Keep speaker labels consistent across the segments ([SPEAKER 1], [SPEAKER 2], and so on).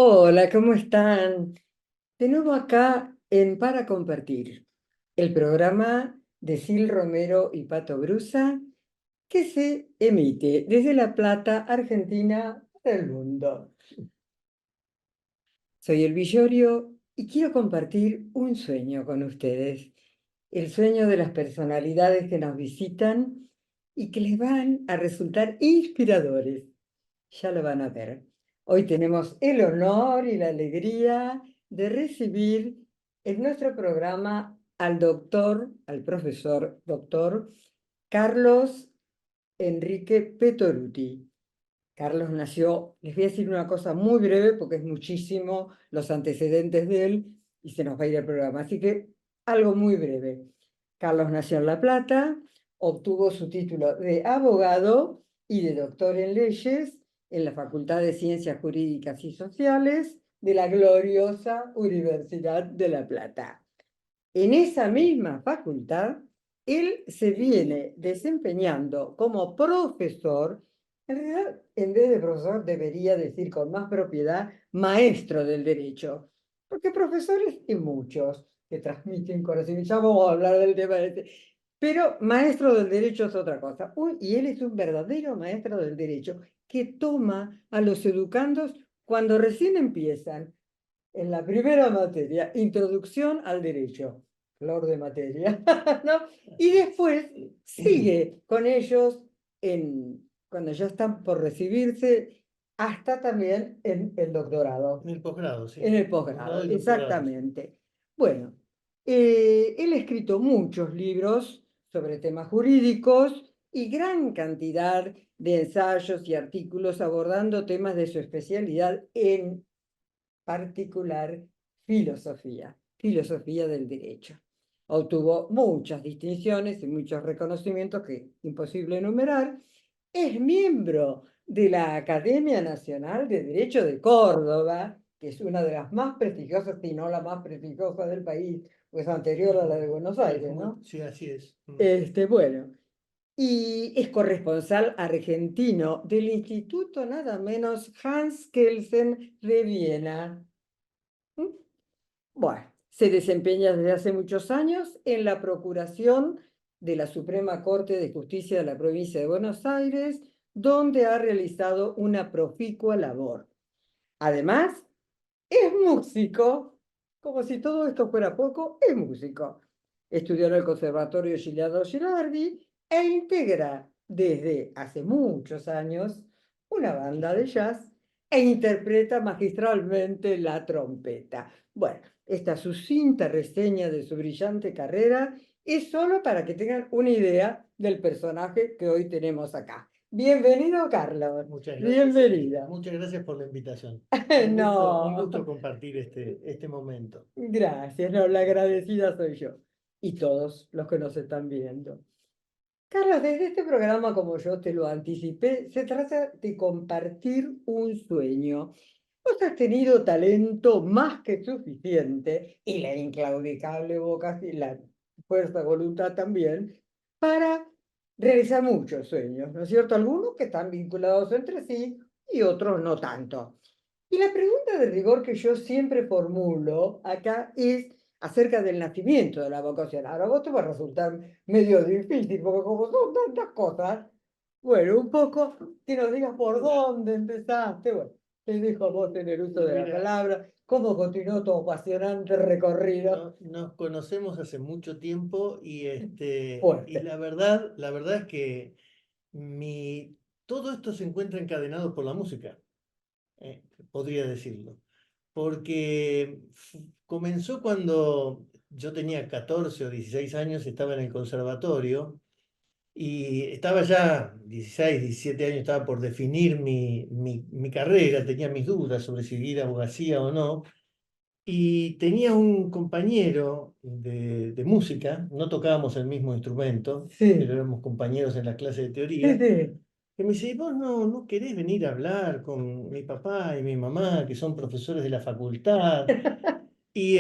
[SPEAKER 1] Hola, ¿cómo están? De nuevo acá en Para Compartir, el programa de Sil Romero y Pato Brusa que se emite desde La Plata, Argentina, para el mundo. Soy el Villorio y quiero compartir un sueño con ustedes, el sueño de las personalidades que nos visitan y que les van a resultar inspiradores. Ya lo van a ver. Hoy tenemos el honor y la alegría de recibir en nuestro programa al profesor doctor Carlos Enrique Petoruti. Carlos nació, les voy a decir una cosa muy breve porque es muchísimo los antecedentes de él y se nos va a ir el programa, así que algo muy breve. Carlos nació en La Plata, obtuvo su título de abogado y de doctor en leyes en la Facultad de Ciencias Jurídicas y Sociales de la gloriosa Universidad de La Plata. En esa misma facultad, él se viene desempeñando como profesor. En realidad, en vez de profesor, debería decir con más propiedad maestro del derecho, porque profesores hay muchos que transmiten conocimiento. Ya vamos a hablar del tema este. Pero maestro del derecho es otra cosa. Y él es un verdadero maestro del derecho que toma a los educandos cuando recién empiezan en la primera materia, introducción al derecho, flor de materia, ¿no? Y después sigue con ellos cuando ya están por recibirse, hasta también en el doctorado,
[SPEAKER 2] En el posgrado, sí.
[SPEAKER 1] en el
[SPEAKER 2] Posgrado
[SPEAKER 1] posgrado,
[SPEAKER 2] y doctorado.
[SPEAKER 1] exactamente. Bueno, él ha escrito muchos libros sobre temas jurídicos y gran cantidad de ensayos y artículos abordando temas de su especialidad en particular filosofía del derecho. Obtuvo muchas distinciones y muchos reconocimientos que imposible enumerar. Es miembro de la Academia Nacional de Derecho de Córdoba, que es una de las más prestigiosas, si no la más prestigiosa del país, pues anterior a la de Buenos
[SPEAKER 2] Sí,
[SPEAKER 1] Aires, ¿no?
[SPEAKER 2] sí, así es.
[SPEAKER 1] Bueno, y es corresponsal argentino del Instituto nada menos Hans Kelsen de Viena. ¿Mm? Bueno, se desempeña desde hace muchos años en la Procuración de la Suprema Corte de Justicia de la Provincia de Buenos Aires, donde ha realizado una proficua labor. Además, es músico, como si todo esto fuera poco, es músico. Estudió en el Conservatorio Giuliano Girardi e integra desde hace muchos años una banda de jazz e interpreta magistralmente la trompeta. Bueno, esta sucinta reseña de su brillante carrera es solo para que tengan una idea del personaje que hoy tenemos acá. Bienvenido, Carlos.
[SPEAKER 2] Muchas gracias.
[SPEAKER 1] Bienvenida.
[SPEAKER 2] Muchas gracias por la invitación. Un
[SPEAKER 1] No.
[SPEAKER 2] gusto compartir este momento.
[SPEAKER 1] Gracias, no, la agradecida soy yo y todos los que nos están viendo. Carlos, desde este programa, como yo te lo anticipé, se trata de compartir un sueño. Vos has tenido talento más que suficiente y la inclaudicable vocación, la fuerza de voluntad también, para realizar muchos sueños, ¿no es cierto? Algunos que están vinculados entre sí y otros no tanto. Y la pregunta de rigor que yo siempre formulo acá es acerca del nacimiento de la vocación. Ahora, vos te va a resultar medio difícil, porque como son tantas cosas, bueno, un poco que nos digas por dónde empezaste. Bueno, te dejo a vos tener uso de la
[SPEAKER 2] Mira,
[SPEAKER 1] palabra, cómo continuó tu apasionante recorrido
[SPEAKER 2] nos conocemos hace mucho tiempo y
[SPEAKER 1] fuerte.
[SPEAKER 2] la verdad es que todo esto se encuentra encadenado por la música, eh, podría decirlo. Porque comenzó cuando yo tenía 14 o 16 años, estaba en el conservatorio y estaba ya 16, 17 años, estaba por definir mi carrera, tenía mis dudas sobre si ir a abogacía o no. Y tenía un compañero de música, no tocábamos el mismo instrumento, pero
[SPEAKER 1] Sí,
[SPEAKER 2] éramos compañeros en la clase de
[SPEAKER 1] sí,
[SPEAKER 2] teoría,
[SPEAKER 1] sí.
[SPEAKER 2] que me dice, "¿Y vos no querés venir a hablar con mi papá y mi mamá, que son profesores de la facultad?" Y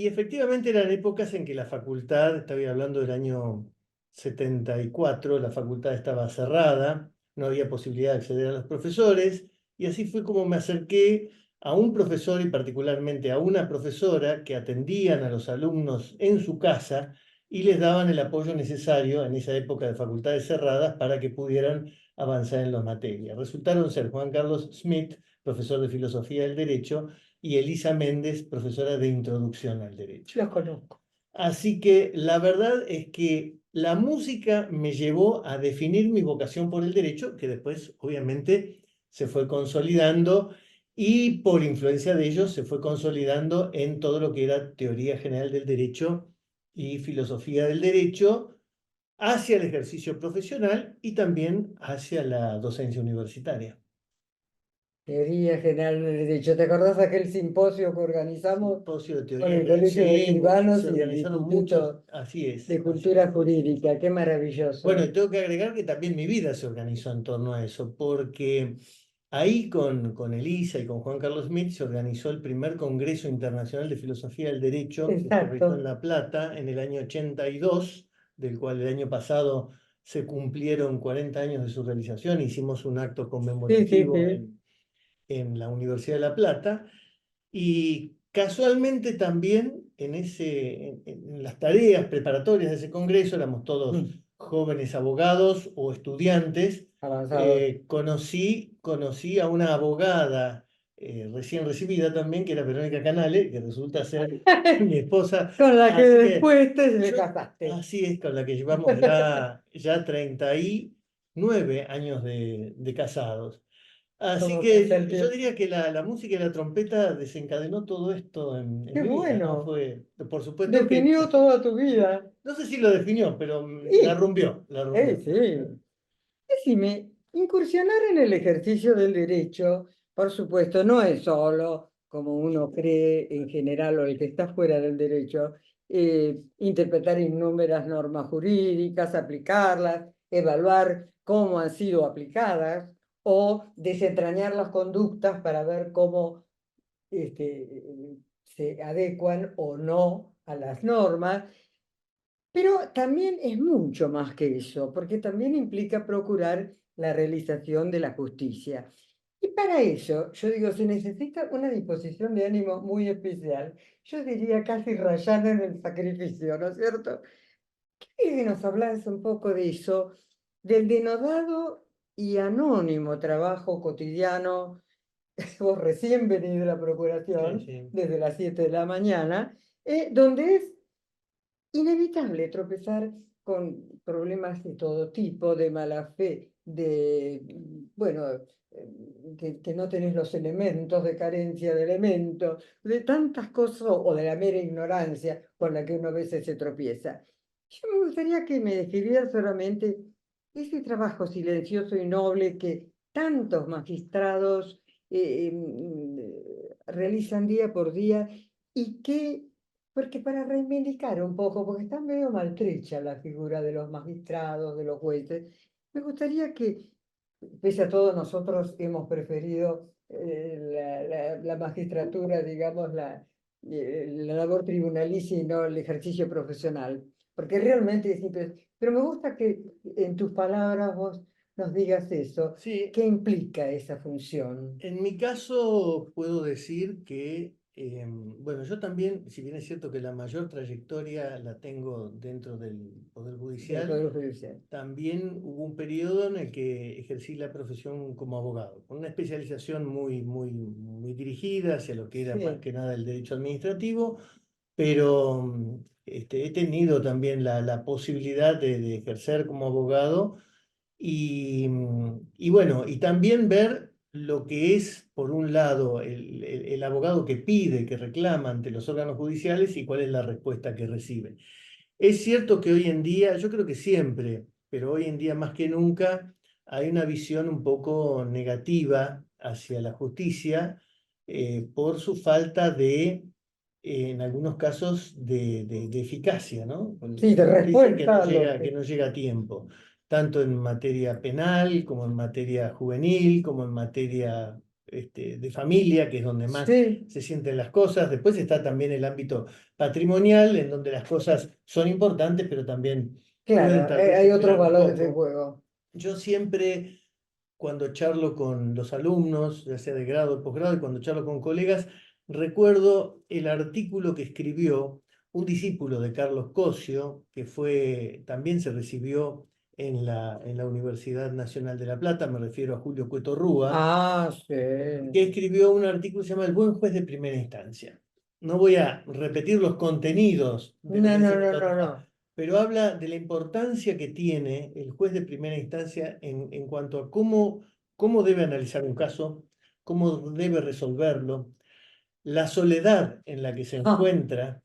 [SPEAKER 2] efectivamente eran épocas en que la facultad, estaba hablando del año 74, la facultad estaba cerrada, no había posibilidad de acceder a los profesores, y así fue como me acerqué a un profesor y particularmente a una profesora que atendían a los alumnos en su casa y les daban el apoyo necesario en esa época de facultades cerradas para que pudieran avanzar en las materias. Resultaron ser Juan Carlos Smith, profesor de Filosofía del Derecho, y Elisa Méndez, profesora de Introducción al Derecho.
[SPEAKER 1] Los conozco.
[SPEAKER 2] Así que la verdad es que la música me llevó a definir mi vocación por el derecho, que después obviamente se fue consolidando y por influencia de ellos se fue consolidando en todo lo que era teoría general del derecho y filosofía del derecho hacia el ejercicio profesional y también hacia la docencia universitaria.
[SPEAKER 1] Teoría General del Derecho. ¿Te acordás aquel simposio que organizamos
[SPEAKER 2] Simposio de
[SPEAKER 1] con
[SPEAKER 2] teoría
[SPEAKER 1] el
[SPEAKER 2] general.
[SPEAKER 1] Colegio de
[SPEAKER 2] Sí,
[SPEAKER 1] Escribanos
[SPEAKER 2] se
[SPEAKER 1] y el
[SPEAKER 2] organizaron muchos,
[SPEAKER 1] Instituto
[SPEAKER 2] así es,
[SPEAKER 1] de
[SPEAKER 2] así
[SPEAKER 1] Cultura
[SPEAKER 2] es.
[SPEAKER 1] Jurídica? Qué
[SPEAKER 2] Bueno,
[SPEAKER 1] maravilloso.
[SPEAKER 2] y tengo que agregar que también mi vida se organizó en torno a eso, porque ahí con Elisa y con Juan Carlos Smith se organizó el primer Congreso Internacional de Filosofía del Derecho que se realizó en
[SPEAKER 1] Exacto.
[SPEAKER 2] La Plata en el año 82, del cual el año pasado se cumplieron 40 años de su realización. Hicimos un acto
[SPEAKER 1] Sí, sí,
[SPEAKER 2] conmemorativo
[SPEAKER 1] sí.
[SPEAKER 2] en la Universidad de La Plata. Y casualmente también en las tareas preparatorias de ese congreso, éramos todos
[SPEAKER 1] Mm,
[SPEAKER 2] jóvenes abogados o estudiantes,
[SPEAKER 1] avanzados.
[SPEAKER 2] conocí a una abogada recién recibida también, que era Verónica Canale, que resulta ser mi esposa.
[SPEAKER 1] Con la que
[SPEAKER 2] Así que
[SPEAKER 1] después te le
[SPEAKER 2] yo,
[SPEAKER 1] casaste.
[SPEAKER 2] así es, con la que llevamos ya 39 años de casados. Así
[SPEAKER 1] Como pasa el
[SPEAKER 2] que yo
[SPEAKER 1] tiempo.
[SPEAKER 2] diría que la música y la trompeta desencadenó todo esto en
[SPEAKER 1] Qué
[SPEAKER 2] mi vida, ¿no?
[SPEAKER 1] bueno.
[SPEAKER 2] Fue, por supuesto que,
[SPEAKER 1] Definió toda tu vida.
[SPEAKER 2] no sé si lo definió, pero la
[SPEAKER 1] Y,
[SPEAKER 2] rumbió, la rumbió.
[SPEAKER 1] sí. Decime, incursionar en el ejercicio del derecho, por supuesto, no es solo, como uno cree en general o el que está fuera del derecho, interpretar innúmeras normas jurídicas, aplicarlas, evaluar cómo han sido aplicadas o desentrañar las conductas para ver cómo se adecuan o no a las normas. Pero también es mucho más que eso, porque también implica procurar la realización de la justicia. Y para eso, yo digo, se necesita una disposición de ánimo muy especial, yo diría casi rayando en el sacrificio, ¿no es cierto? Quería que nos hablas un poco de eso, del denodado y anónimo trabajo cotidiano. Vos recién venís de la
[SPEAKER 2] Sí,
[SPEAKER 1] procuración,
[SPEAKER 2] sí.
[SPEAKER 1] desde las 7 de la mañana, donde es inevitable tropezar con problemas de todo tipo, de mala fe, de, bueno, que no tenés los elementos, de carencia de elementos, de tantas cosas, o de la mera ignorancia con la que uno a veces se tropieza. Yo me gustaría que me describieras solamente ese trabajo silencioso y noble que tantos magistrados realizan día por día y que porque para reivindicar un poco, porque está medio maltrecha la figura de los magistrados, de los jueces, me gustaría que, pese a todo, nosotros hemos preferido la magistratura, digamos, la labor tribunalicia y no el ejercicio profesional, porque realmente es Pero me gusta que en tus palabras vos nos digas eso,
[SPEAKER 2] Sí,
[SPEAKER 1] ¿qué implica esa función?
[SPEAKER 2] en mi caso puedo decir que, bueno, yo también, si bien es cierto que la mayor trayectoria la tengo dentro del Poder
[SPEAKER 1] Del
[SPEAKER 2] Judicial,
[SPEAKER 1] Poder Judicial.
[SPEAKER 2] también hubo un periodo en el que ejercí la profesión como abogado, con una especialización muy dirigida hacia lo que era más
[SPEAKER 1] Sí,
[SPEAKER 2] que nada el derecho administrativo, pero he tenido también la posibilidad de ejercer como abogado y bueno, y también ver lo que es, por un lado, el abogado que pide, que reclama ante los órganos judiciales y cuál es la respuesta que recibe. Es cierto que hoy en día, yo creo que siempre, pero hoy en día más que nunca, hay una visión un poco negativa hacia la justicia por su falta en algunos casos, de eficacia, ¿no?
[SPEAKER 1] sí,
[SPEAKER 2] La
[SPEAKER 1] de
[SPEAKER 2] justicia
[SPEAKER 1] respuesta a lo
[SPEAKER 2] que
[SPEAKER 1] que...
[SPEAKER 2] no llega a tiempo, tanto en materia penal, como en materia juvenil, como en materia de familia, que es donde más
[SPEAKER 1] Sí,
[SPEAKER 2] se sienten las cosas. Después está también el ámbito patrimonial, en donde las cosas son importantes, pero también pueden
[SPEAKER 1] claro,
[SPEAKER 2] tal vez
[SPEAKER 1] hay otros
[SPEAKER 2] esperar un
[SPEAKER 1] valores de
[SPEAKER 2] poco.
[SPEAKER 1] juego.
[SPEAKER 2] Yo siempre cuando charlo con los alumnos, ya sea de grado o posgrado, y cuando charlo con colegas, recuerdo el artículo que escribió un discípulo de Carlos Cosio, que también se recibió en la Universidad Nacional de La Plata, me refiero a Julio Cueto Rúa,
[SPEAKER 1] Ah, sí.
[SPEAKER 2] que escribió un artículo que se llama El buen juez de primera instancia. No voy a repetir los contenidos de lo
[SPEAKER 1] No,
[SPEAKER 2] que
[SPEAKER 1] no,
[SPEAKER 2] dice
[SPEAKER 1] no,
[SPEAKER 2] Cueto
[SPEAKER 1] no,
[SPEAKER 2] Rúa,
[SPEAKER 1] no.
[SPEAKER 2] pero habla de la importancia que tiene el juez de primera instancia en cuanto a cómo debe analizar un caso, cómo debe resolverlo, la soledad en la que se
[SPEAKER 1] Ah,
[SPEAKER 2] encuentra,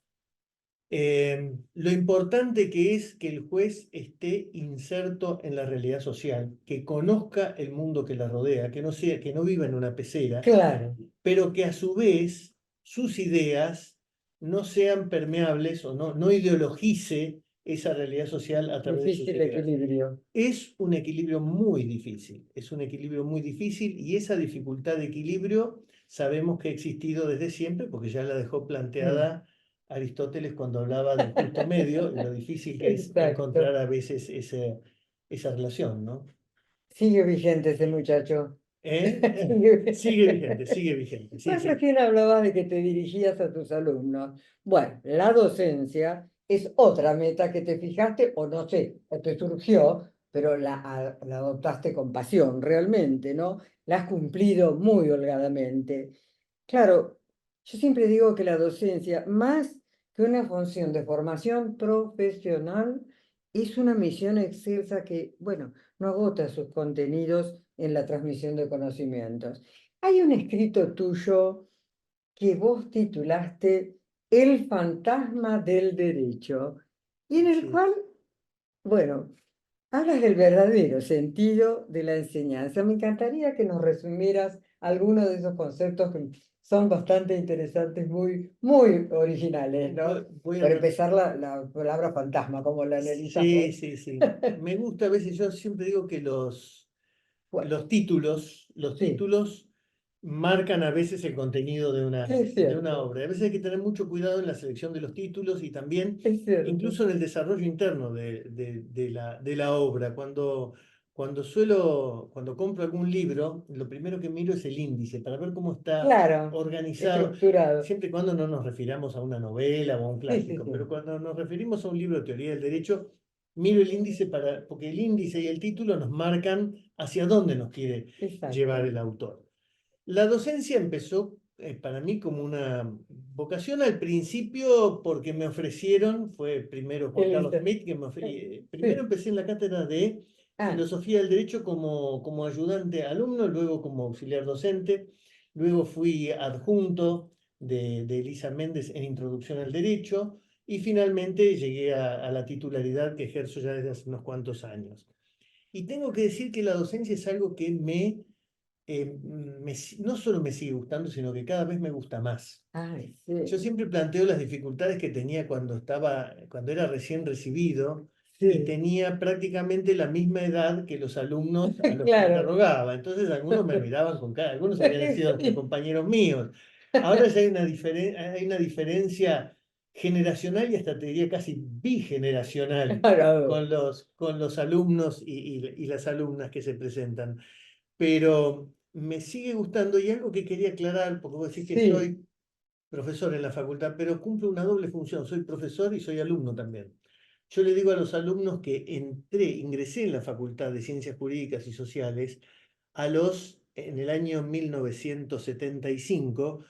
[SPEAKER 2] lo importante que es que el juez esté inserto en la realidad social, que conozca el mundo que la rodea, que no viva en una pecera,
[SPEAKER 1] claro,
[SPEAKER 2] pero que a su vez sus ideas no sean permeables o no ideologice esa realidad social a través de sus
[SPEAKER 1] difícil
[SPEAKER 2] ideas.
[SPEAKER 1] equilibrio.
[SPEAKER 2] Es un equilibrio muy difícil, es un equilibrio muy difícil y esa dificultad de equilibrio sabemos que ha existido desde siempre porque ya la dejó
[SPEAKER 1] Mm.
[SPEAKER 2] planteada Aristóteles cuando hablaba del justo medio y lo difícil que es encontrar
[SPEAKER 1] Exacto.
[SPEAKER 2] a veces esa relación, ¿no?
[SPEAKER 1] Sigue vigente ese muchacho.
[SPEAKER 2] ¿Eh?
[SPEAKER 1] Sigue.
[SPEAKER 2] Sigue vigente, sí,
[SPEAKER 1] Pues
[SPEAKER 2] sí.
[SPEAKER 1] recién hablabas de que te dirigías a tus alumnos. Bueno, la docencia es otra meta que te fijaste, o no sé, o te surgió, pero la adoptaste con pasión, realmente, ¿no? La has cumplido muy holgadamente. Claro, yo siempre digo que la docencia, más que una función de formación profesional, es una misión excelsa que, bueno, no agota sus contenidos en la transmisión de conocimientos. Hay un escrito tuyo que vos titulaste El fantasma del derecho, y en el
[SPEAKER 2] Sí.
[SPEAKER 1] cual, bueno, hablas del verdadero sentido de la enseñanza. Me encantaría que nos resumieras algunos de esos conceptos que son bastante interesantes, muy, muy originales,
[SPEAKER 2] Voy,
[SPEAKER 1] ¿no?
[SPEAKER 2] voy a
[SPEAKER 1] Por
[SPEAKER 2] tratar.
[SPEAKER 1] empezar, la palabra fantasma, como la
[SPEAKER 2] Sí,
[SPEAKER 1] analizamos.
[SPEAKER 2] sí, sí. Me gusta a veces, yo siempre digo que
[SPEAKER 1] Bueno,
[SPEAKER 2] los
[SPEAKER 1] sí,
[SPEAKER 2] títulos marcan a veces el contenido
[SPEAKER 1] es
[SPEAKER 2] de una
[SPEAKER 1] cierto,
[SPEAKER 2] obra. A veces hay que tener mucho cuidado en la selección de los títulos y también
[SPEAKER 1] es cierto.
[SPEAKER 2] incluso en el desarrollo interno de la obra. Cuando compro algún libro, lo primero que miro es el índice para ver cómo está
[SPEAKER 1] Claro,
[SPEAKER 2] organizado,
[SPEAKER 1] estructurado.
[SPEAKER 2] siempre y cuando no nos refiramos a una novela o a un
[SPEAKER 1] Sí, sí,
[SPEAKER 2] clásico, pero
[SPEAKER 1] sí,
[SPEAKER 2] cuando nos referimos a un libro de teoría del derecho, miro el índice porque el índice y el título nos marcan hacia dónde nos quiere llevar
[SPEAKER 1] exacto.
[SPEAKER 2] el autor. La docencia empezó para mí como una vocación al principio porque me ofrecieron, fue primero Juan Carlos
[SPEAKER 1] Elisa.
[SPEAKER 2] Schmidt, primero
[SPEAKER 1] Sí.
[SPEAKER 2] empecé en la cátedra de
[SPEAKER 1] Ah,
[SPEAKER 2] Filosofía del Derecho como ayudante alumno, luego como auxiliar docente, luego fui adjunto de Elisa Méndez en Introducción al Derecho y finalmente llegué a la titularidad que ejerzo ya desde hace unos cuantos años. Y tengo que decir que la docencia es algo que no solo me sigue gustando, sino que cada vez me gusta más.
[SPEAKER 1] ay,
[SPEAKER 2] Yo
[SPEAKER 1] sí,
[SPEAKER 2] siempre planteo las dificultades que tenía cuando era recién recibido y
[SPEAKER 1] sí,
[SPEAKER 2] tenía prácticamente la misma edad que los alumnos a los que
[SPEAKER 1] claro.
[SPEAKER 2] interrogaba. Entonces algunos me miraban con cara, algunos habían sido hasta
[SPEAKER 1] Sí.
[SPEAKER 2] compañeros míos. Ahora ya hay una diferencia generacional y hasta te diría casi bigeneracional
[SPEAKER 1] Claro,
[SPEAKER 2] con los alumnos y las alumnas que se presentan. Pero me sigue gustando y algo que quería aclarar, porque vos decís que
[SPEAKER 1] sí,
[SPEAKER 2] soy profesor en la facultad, pero cumplo una doble función, soy profesor y soy alumno también. Yo le digo a los alumnos que ingresé en la Facultad de Ciencias Jurídicas y Sociales en el año 1975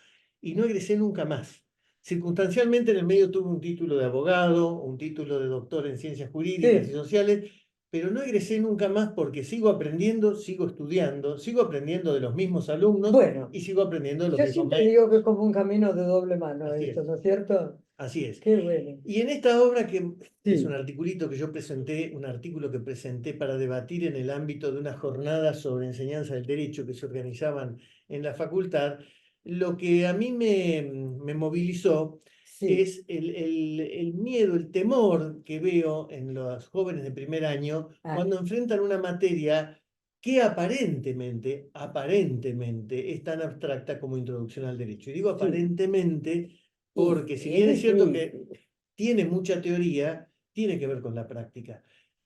[SPEAKER 2] y no egresé nunca más. Circunstancialmente en el medio tuve un título de abogado, un título de doctor en Ciencias Jurídicas y
[SPEAKER 1] sí.
[SPEAKER 2] Sociales, pero no egresé nunca más porque sigo aprendiendo, sigo estudiando, sigo aprendiendo de los mismos alumnos
[SPEAKER 1] Bueno,
[SPEAKER 2] y sigo aprendiendo de los
[SPEAKER 1] yo
[SPEAKER 2] mismos
[SPEAKER 1] siempre digo que
[SPEAKER 2] maestros.
[SPEAKER 1] es como un camino de doble mano
[SPEAKER 2] Así
[SPEAKER 1] esto,
[SPEAKER 2] es,
[SPEAKER 1] ¿no es cierto?
[SPEAKER 2] así es.
[SPEAKER 1] Qué bueno.
[SPEAKER 2] Y en esta obra que es un
[SPEAKER 1] Sí,
[SPEAKER 2] articulito que yo presenté, un artículo que presenté para debatir en el ámbito de una jornada sobre enseñanza del derecho que se organizaban en la facultad, lo que a mí me movilizó
[SPEAKER 1] sí.
[SPEAKER 2] es el miedo, el temor que veo en los jóvenes de primer año
[SPEAKER 1] Ah,
[SPEAKER 2] cuando enfrentan una materia que aparentemente es tan abstracta como introducción al derecho. Y digo
[SPEAKER 1] sí.
[SPEAKER 2] aparentemente
[SPEAKER 1] Y
[SPEAKER 2] porque si
[SPEAKER 1] es
[SPEAKER 2] bien es cierto que
[SPEAKER 1] difícil.
[SPEAKER 2] tiene mucha teoría, tiene que ver con la práctica.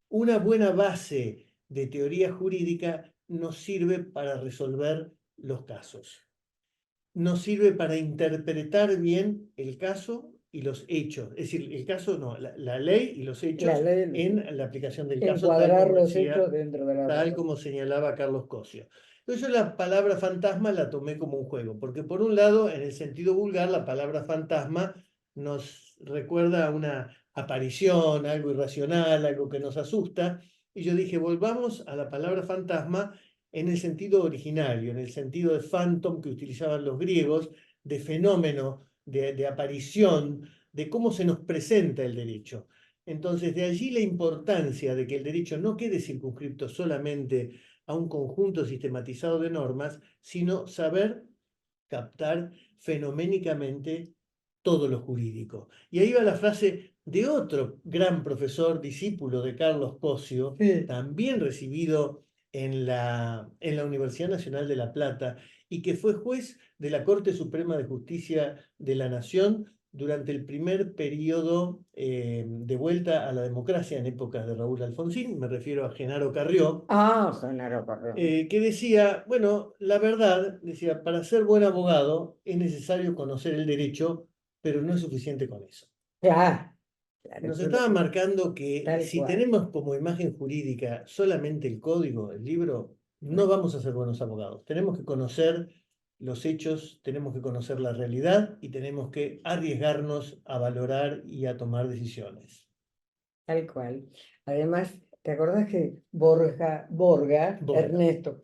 [SPEAKER 2] Una buena base de teoría jurídica nos sirve para resolver los casos. Nos sirve para interpretar bien el caso y los hechos. Es decir, el caso no, la ley y los hechos
[SPEAKER 1] La ley,
[SPEAKER 2] en la aplicación del caso,
[SPEAKER 1] encuadrar los hechos dentro de la
[SPEAKER 2] tal
[SPEAKER 1] realidad.
[SPEAKER 2] como señalaba Carlos Cosio. Entonces yo la palabra fantasma la tomé como un juego, porque por un lado, en el sentido vulgar, la palabra fantasma nos recuerda a una aparición, algo irracional, algo que nos asusta, y yo dije, volvamos a la palabra fantasma en el sentido originario, en el sentido de phantom que utilizaban los griegos, de fenómeno, de aparición, de cómo se nos presenta el derecho. Entonces, de allí la importancia de que el derecho no quede circunscripto solamente a un conjunto sistematizado de normas, sino saber captar fenoménicamente todo lo jurídico. Y ahí va la frase de otro gran profesor, discípulo de Carlos Cosio,
[SPEAKER 1] Sí.
[SPEAKER 2] también recibido en la Universidad Nacional de La Plata y que fue juez de la Corte Suprema de Justicia de la Nación durante el primer periodo de vuelta a la democracia en épocas de Raúl Alfonsín, me refiero a Genaro Carrió,
[SPEAKER 1] Genaro Correón.
[SPEAKER 2] que decía, bueno, la verdad, decía, para ser buen abogado es necesario conocer el derecho, pero no es suficiente con eso.
[SPEAKER 1] Claro, claro,
[SPEAKER 2] Nos
[SPEAKER 1] eso
[SPEAKER 2] estaba marcando que
[SPEAKER 1] tal
[SPEAKER 2] si
[SPEAKER 1] cual.
[SPEAKER 2] tenemos como imagen jurídica solamente el código, el libro, no vamos a ser buenos abogados. Tenemos que conocer los hechos, tenemos que conocer la realidad y tenemos que arriesgarnos a valorar y a tomar decisiones.
[SPEAKER 1] Tal cual. Además, ¿te acordás que
[SPEAKER 2] Borga.
[SPEAKER 1] Ernesto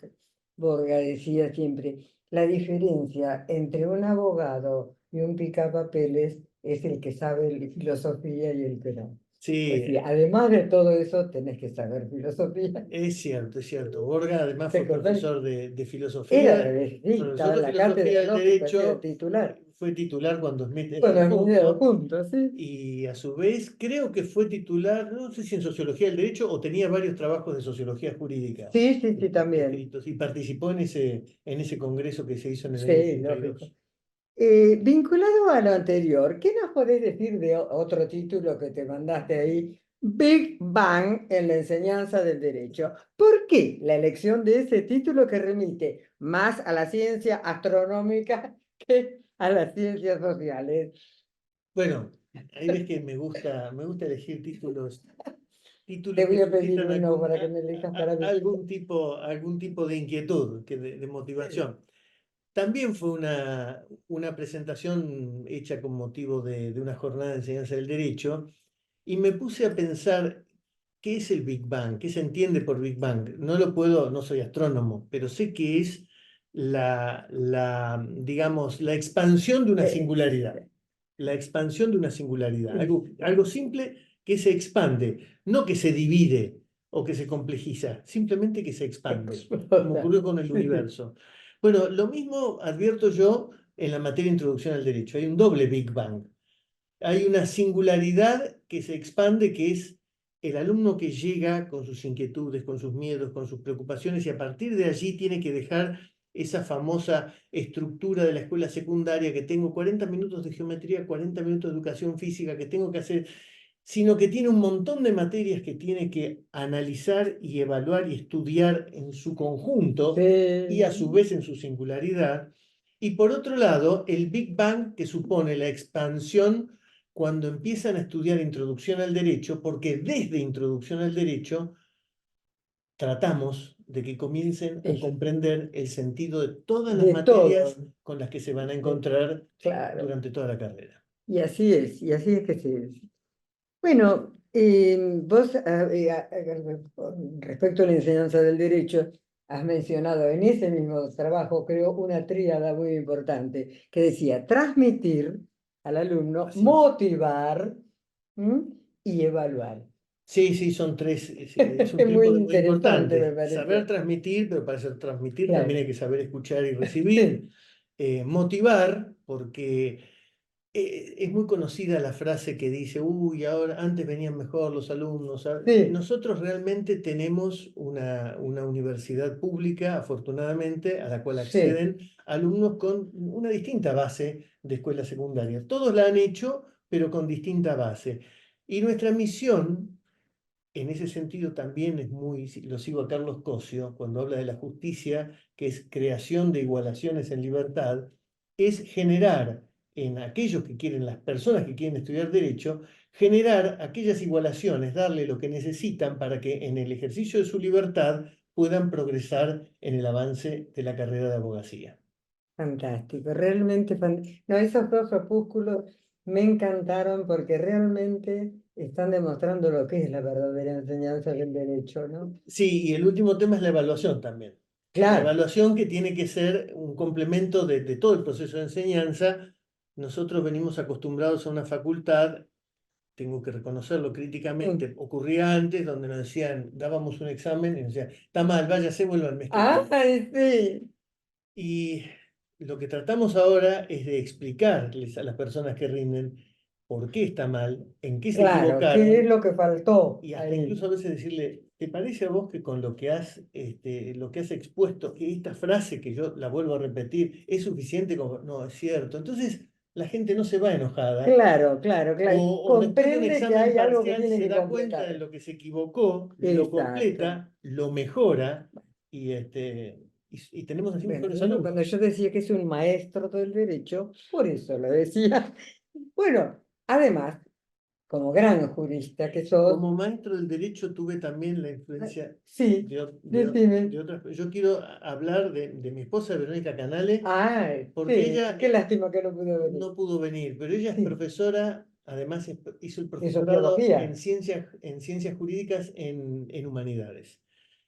[SPEAKER 1] Borga decía siempre, la diferencia entre un abogado y un picapapeles es el que sabe filosofía y el que no?
[SPEAKER 2] Sí,
[SPEAKER 1] Decía, además de todo eso, tenés que saber filosofía.
[SPEAKER 2] es cierto, es cierto. Borga además
[SPEAKER 1] ¿Te
[SPEAKER 2] fue
[SPEAKER 1] acordás?
[SPEAKER 2] profesor de
[SPEAKER 1] Era,
[SPEAKER 2] filosofía,
[SPEAKER 1] sí, estaba
[SPEAKER 2] profesor
[SPEAKER 1] en
[SPEAKER 2] de
[SPEAKER 1] la cátedra
[SPEAKER 2] filosofía del
[SPEAKER 1] lógica, sí, era
[SPEAKER 2] derecho,
[SPEAKER 1] titular.
[SPEAKER 2] fue titular cuando Smith
[SPEAKER 1] Bueno,
[SPEAKER 2] eran
[SPEAKER 1] hemos ido
[SPEAKER 2] juntos,
[SPEAKER 1] juntos, sí.
[SPEAKER 2] y a su vez creo que fue titular, no sé si en sociología del derecho o tenía varios trabajos de sociología jurídica
[SPEAKER 1] Sí, sí, sí, también.
[SPEAKER 2] escritos y participó en ese congreso que se hizo en el año
[SPEAKER 1] Sí, lógico.
[SPEAKER 2] 82.
[SPEAKER 1] Vinculado a lo anterior, ¿qué nos podés decir de otro título que te mandaste ahí? Big Bang en la enseñanza del derecho. ¿Por qué la elección de ese título que remite más a la ciencia astronómica que a las ciencias sociales?
[SPEAKER 2] Bueno, ahí ves que me gusta elegir títulos
[SPEAKER 1] Te
[SPEAKER 2] que
[SPEAKER 1] voy a pedir
[SPEAKER 2] suscitan
[SPEAKER 1] uno para que me elijas para mí.
[SPEAKER 2] algún tipo de inquietud, de motivación. También fue una presentación hecha con motivo de una jornada de enseñanza del derecho y me puse a pensar qué es el Big Bang, qué se entiende por Big Bang. No soy astrónomo, pero sé que es digamos, la expansión de una singularidad. La expansión de una singularidad. Algo simple que se expande, no que se divide o que se complejiza, simplemente que se expande, como
[SPEAKER 1] Explota.
[SPEAKER 2] ocurrió con el
[SPEAKER 1] Sí.
[SPEAKER 2] universo. Bueno, lo mismo advierto yo en la materia de introducción al derecho. Hay un doble Big Bang. Hay una singularidad que se expande, que es el alumno que llega con sus inquietudes, con sus miedos, con sus preocupaciones, y a partir de allí tiene que dejar esa famosa estructura de la escuela secundaria, que tengo 40 minutos de geometría, 40 minutos de educación física, que tengo que hacer, sino que tiene un montón de materias que tiene que analizar y evaluar y estudiar en su conjunto y a su
[SPEAKER 1] Sí.
[SPEAKER 2] vez en su singularidad. Y por otro lado, el Big Bang, que supone la expansión cuando empiezan a estudiar introducción al derecho, porque desde introducción al derecho tratamos de que comiencen a
[SPEAKER 1] Es
[SPEAKER 2] comprender el sentido de todas las
[SPEAKER 1] de todo.
[SPEAKER 2] materias con las que se van a
[SPEAKER 1] de-
[SPEAKER 2] encontrar
[SPEAKER 1] claro.
[SPEAKER 2] durante toda la carrera.
[SPEAKER 1] Y así es que se... Bueno, vos respecto a la enseñanza del derecho, has mencionado en ese mismo trabajo, creo, una tríada muy importante que decía transmitir al alumno,
[SPEAKER 2] Así es.
[SPEAKER 1] motivar, ¿m? Y evaluar.
[SPEAKER 2] Sí, sí, son tres, es un
[SPEAKER 1] Es muy
[SPEAKER 2] trípode muy
[SPEAKER 1] interesante, me
[SPEAKER 2] importante. Saber
[SPEAKER 1] parece.
[SPEAKER 2] transmitir, pero para saber transmitir también
[SPEAKER 1] Claro.
[SPEAKER 2] hay que saber escuchar y recibir.
[SPEAKER 1] Sí,
[SPEAKER 2] Motivar, porque es muy conocida la frase que dice, uy, ahora antes venían mejor los alumnos.
[SPEAKER 1] sí,
[SPEAKER 2] Nosotros realmente tenemos una universidad pública, afortunadamente, a la cual
[SPEAKER 1] sí.
[SPEAKER 2] acceden alumnos con una distinta base de escuela secundaria. Todos la han hecho, pero con distinta base. Y nuestra misión en ese sentido también es muy, lo sigo a Carlos Cosio, cuando habla de la justicia, que es creación de igualaciones en libertad, es generar en aquellos que quieren, las personas que quieren estudiar derecho, generar aquellas igualaciones, darle lo que necesitan para que en el ejercicio de su libertad puedan progresar en el avance de la carrera de abogacía.
[SPEAKER 1] Fantástico, realmente no, esos dos opúsculos me encantaron porque realmente están demostrando lo que es la verdadera enseñanza del derecho, ¿no?
[SPEAKER 2] Sí, y el último tema es la evaluación también. La
[SPEAKER 1] Claro,
[SPEAKER 2] evaluación que tiene que ser un complemento de todo el proceso de enseñanza. Nosotros venimos acostumbrados a una facultad, tengo que reconocerlo
[SPEAKER 1] sí.
[SPEAKER 2] críticamente, ocurría antes donde nos decían, dábamos un examen y nos decían, está mal, váyase, vuelva al mes que viene.
[SPEAKER 1] ¡Ay, sí!
[SPEAKER 2] Y lo que tratamos ahora es de explicarles a las personas que rinden por qué está mal, en qué se
[SPEAKER 1] Claro, ¿qué es
[SPEAKER 2] equivocaron
[SPEAKER 1] lo que faltó
[SPEAKER 2] y hasta
[SPEAKER 1] ahí?
[SPEAKER 2] incluso a veces decirle, ¿te parece a vos que con lo que has expuesto, que esta frase que yo la vuelvo a repetir, es suficiente como, no, es cierto? Entonces la gente no se va enojada
[SPEAKER 1] Claro, claro, claro.
[SPEAKER 2] o después de un
[SPEAKER 1] Comprende que
[SPEAKER 2] examen
[SPEAKER 1] hay algo que
[SPEAKER 2] parcial
[SPEAKER 1] tiene
[SPEAKER 2] se
[SPEAKER 1] que
[SPEAKER 2] da cuenta de
[SPEAKER 1] completar.
[SPEAKER 2] lo que se equivocó, lo
[SPEAKER 1] Exacto.
[SPEAKER 2] completa, lo mejora y, y tenemos así
[SPEAKER 1] Bueno,
[SPEAKER 2] mejores
[SPEAKER 1] cuando
[SPEAKER 2] alumnos.
[SPEAKER 1] yo decía que es un maestro del derecho, por eso lo decía. Bueno, además, como gran jurista que sos,
[SPEAKER 2] Como maestro del derecho tuve también la influencia
[SPEAKER 1] sí, decime.
[SPEAKER 2] de otras. Yo quiero hablar de mi esposa Verónica Canale,
[SPEAKER 1] Ay,
[SPEAKER 2] porque
[SPEAKER 1] sí,
[SPEAKER 2] ella
[SPEAKER 1] qué lástima que no pudo venir.
[SPEAKER 2] no pudo venir, pero ella es
[SPEAKER 1] Sí,
[SPEAKER 2] profesora, además hizo el
[SPEAKER 1] de
[SPEAKER 2] profesorado
[SPEAKER 1] sociología.
[SPEAKER 2] en ciencias jurídicas en humanidades.